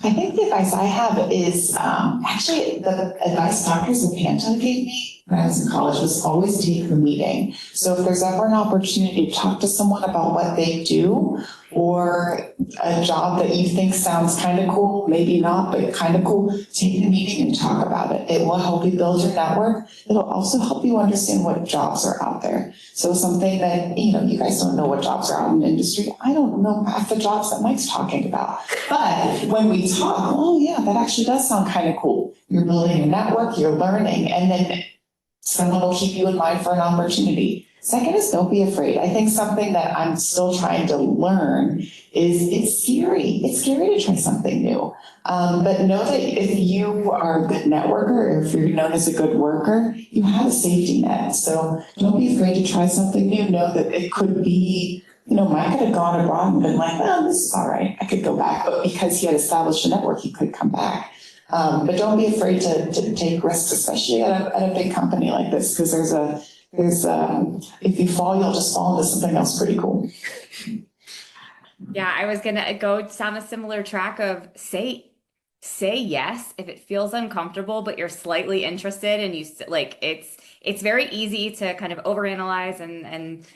I think the advice I have is actually the advice Dr. Zapanta gave me when I was in college was always take the meeting. So if there's ever an opportunity to talk to someone about what they do, or a job that you think sounds kind of cool, maybe not, but kind of cool, take the meeting and talk about it. It will help you build your network. It'll also help you understand what jobs are out there. So something that, you guys don't know what jobs are out in the industry. I don't know half the jobs that Mike's talking about. But when we talk, oh yeah, that actually does sound kind of cool. You're building a network, you're learning, and then someone will keep you in mind for an opportunity. Second is don't be afraid. I think something that I'm still trying to learn is it's scary. It's scary to try something new. But know that if you are a good networker, or if you're known as a good worker, you have a safety net. So don't be afraid to try something new. Know that it could be, Mike could have gone abroad and been like, well, this is all right. I could go back. But because he had established a network, he could come back. But don't be afraid to take risks, especially at a big company like this, because if you fall, you'll just fall into something else pretty cool. Yeah, I was gonna go down a similar track of say yes if it feels uncomfortable, but you're slightly interested, and it's very easy to kind of overanalyze and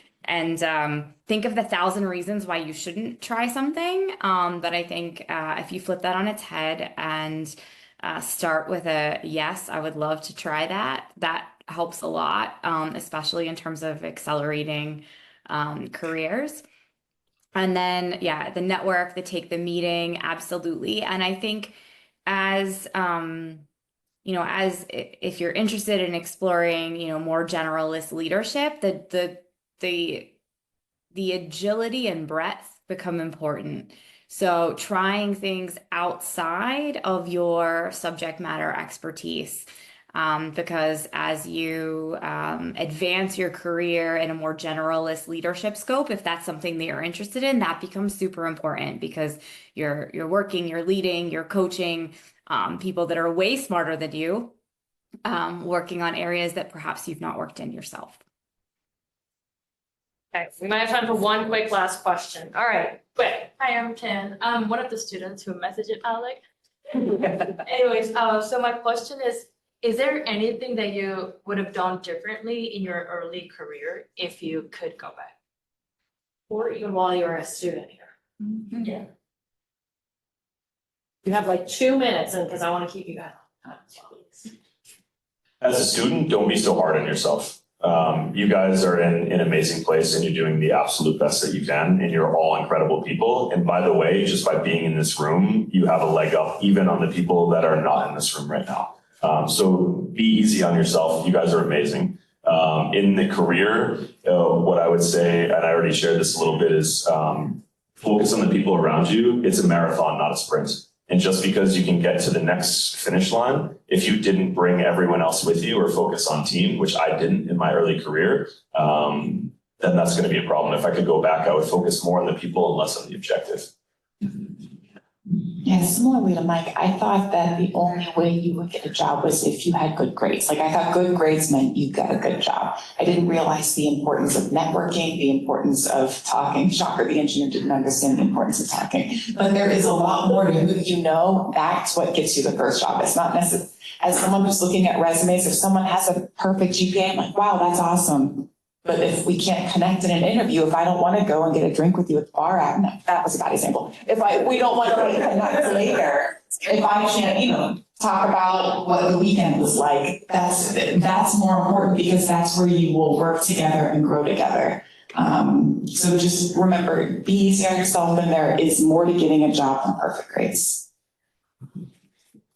think of the 1,000 reasons why you shouldn't try something. But I think if you flip that on its head and start with a yes, I would love to try that. That helps a lot, especially in terms of accelerating careers. And then, yeah, the network, take the meeting, absolutely. And I think as if you're interested in exploring, more generalist leadership, the agility and breadth become important. So trying things outside of your subject matter expertise, because as you advance your career in a more generalist leadership scope, if that's something that you're interested in, that becomes super important because you're working, you're leading, you're coaching people that are way smarter than you, working on areas that perhaps you've not worked in yourself. Okay, we might have time for one quick last question. All right, quick. Hi, I'm Tan. I'm one of the students who messaged Alec. Anyways, so my question is there anything that you would have done differently in your early career if you could go back? Or even while you were a student here. Yeah. You have like 2 minutes, and because I want to keep you guys on time. As a student, don't be so hard on yourself. You guys are in an amazing place and you're doing the absolute best that you can, and you're all incredible people. And by the way, just by being in this room, you have a leg up even on the people that are not in this room right now. So be easy on yourself. You guys are amazing. In the career, what I would say, and I already shared this a little bit, is focus on the people around you. It's a marathon, not a sprint. And just because you can get to the next finish line, if you didn't bring everyone else with you or focus on team, which I didn't in my early career, then that's going to be a problem. If I could go back, I would focus more on the people and less on the objective. Yeah, similarly to Mike, I thought that the only way you would get a job was if you had good grades. Like I thought good grades meant you got a good job. I didn't realize the importance of networking, the importance of talking. Shocker, the engineer didn't understand the importance of talking. But there is a lot more to who you know. That's what gets you the first job. It's not necessarily, as someone who's looking at resumes, if someone has a perfect GPA, I'm like, wow, that's awesome. But if we can't connect in an interview, if I don't want to go and get a drink with you at the bar, that was a bad example. We don't want to connect later, if I can't, talk about what the weekend was like, that's more important because that's where you will work together and grow together. So just remember, be easy on yourself, and there is more to getting a job than perfect grades.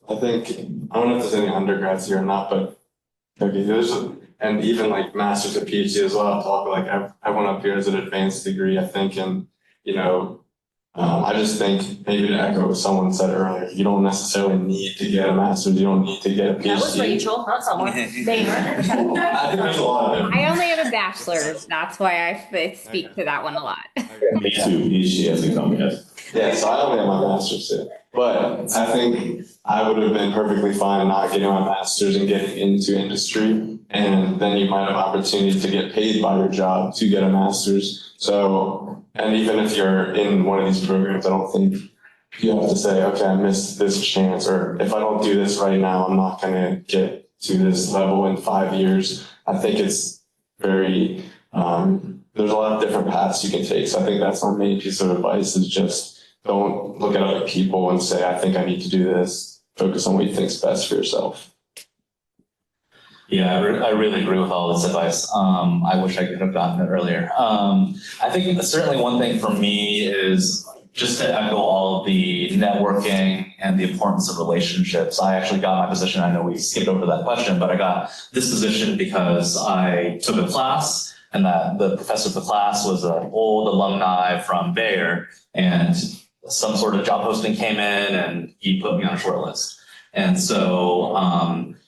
I think, I don't know if there's any undergrads here or not, but okay, and even like master's and PhD as well. I'll talk like everyone up here is an advanced degree, I think, and I just think maybe to echo what someone said earlier, you don't necessarily need to get a master's, you don't need to get a PhD. That was Rachel, not someone. I think there's a lot of them. I only have a bachelor's. That's why I speak to that one a lot. Me too, PhD has become, yes. Yeah, so I only have my master's here. But I think I would have been perfectly fine not getting my master's and getting into industry. And then you might have opportunity to get paid by your job to get a master's. So, and even if you're in one of these programs, I don't think you have to say, okay, I missed this chance, or if I don't do this right now, I'm not going to get to this level in 5 years. I think it's very there's a lot of different paths you can take. So I think that's my main piece of advice is just don't look at other people and say, I think I need to do this. Focus on what you think is best for yourself. Yeah, I really agree with all this advice. I wish I could have gotten it earlier. I think certainly one thing for me is just to echo all of the networking and the importance of relationships. I actually got my position, I know we skipped over that question, but I got this position because I took a class and that the professor of the class was an old alumni from Bayer, and some sort of job posting came in and he put me on a short list. And so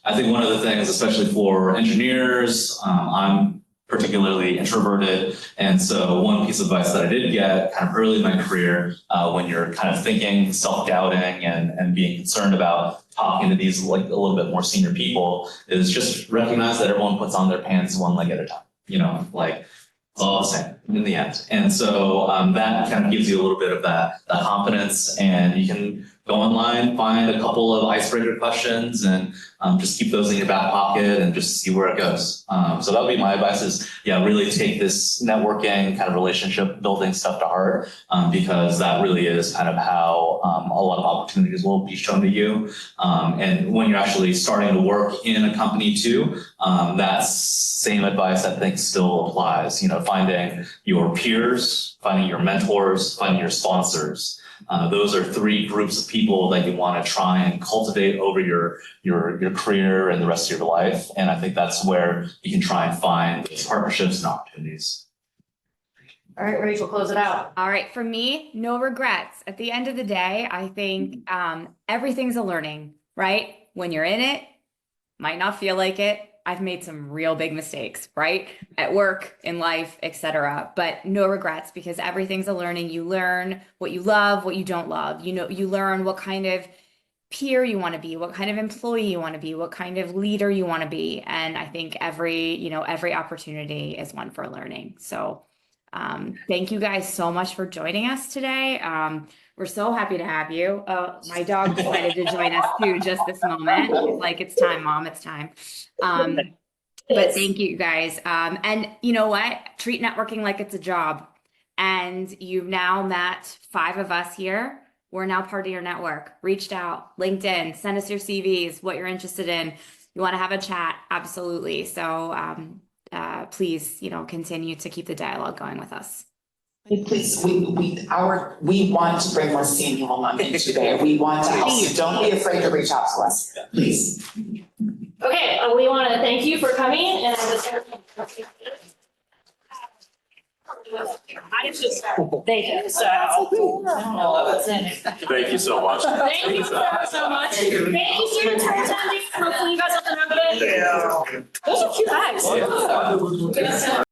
I think one of the things, especially for engineers, I'm particularly introverted. And so one piece of advice that I did get kind of early in my career, when you're kind of thinking, self-doubting and being concerned about talking to these like a little bit more senior people, is just recognize that everyone puts on their pants one leg at a time, you know, like it's all the same in the end. And so that kind of gives you a little bit of that confidence, and you can go online, find a couple of icebreaker questions, and just keep those in your back pocket and just see where it goes. So that would be my advice is, yeah, really take this networking kind of relationship building stuff to heart, because that really is kind of how a lot of opportunities will be shown to you. And when you're actually starting to work in a company too, that same advice I think still applies, you know, finding your peers, finding your mentors, finding your sponsors. Those are three groups of people that you want to try and cultivate over your career and the rest of your life. And I think that's where you can try and find those partnerships and opportunities. All right, Rachel, close it out. All right, for me, no regrets. At the end of the day, I think everything's a learning, right? When you're in it, might not feel like it. I've made some real big mistakes, right? At work, in life, etc. But no regrets, because everything's a learning. You learn what you love, what you don't love. You know, you learn what kind of peer you want to be, what kind of employee you want to be, what kind of leader you want to be. And I think every opportunity is one for learning. So thank you guys so much for joining us today. We're so happy to have you. My dog decided to join us too, just this moment. It's like, it's time, Mom, it's time. But thank you guys. And you know what? Treat networking like it's a job. And you've now met 5 of us here. We're now part of your network. Reached out, LinkedIn, send us your CVs, what you're interested in. You want to have a chat? Absolutely. So please, continue to keep the dialogue going with us. Please, we want to bring more CMU alumni into there. We want to help you. Don't be afraid to reach out to us, please. Okay, we want to thank you for coming, and I just thank you. So I don't know what's in it. Thank you so much. Thank you so much. Thank you, students, for attending. Hopefully, you guys have a good day. Those are cute bags.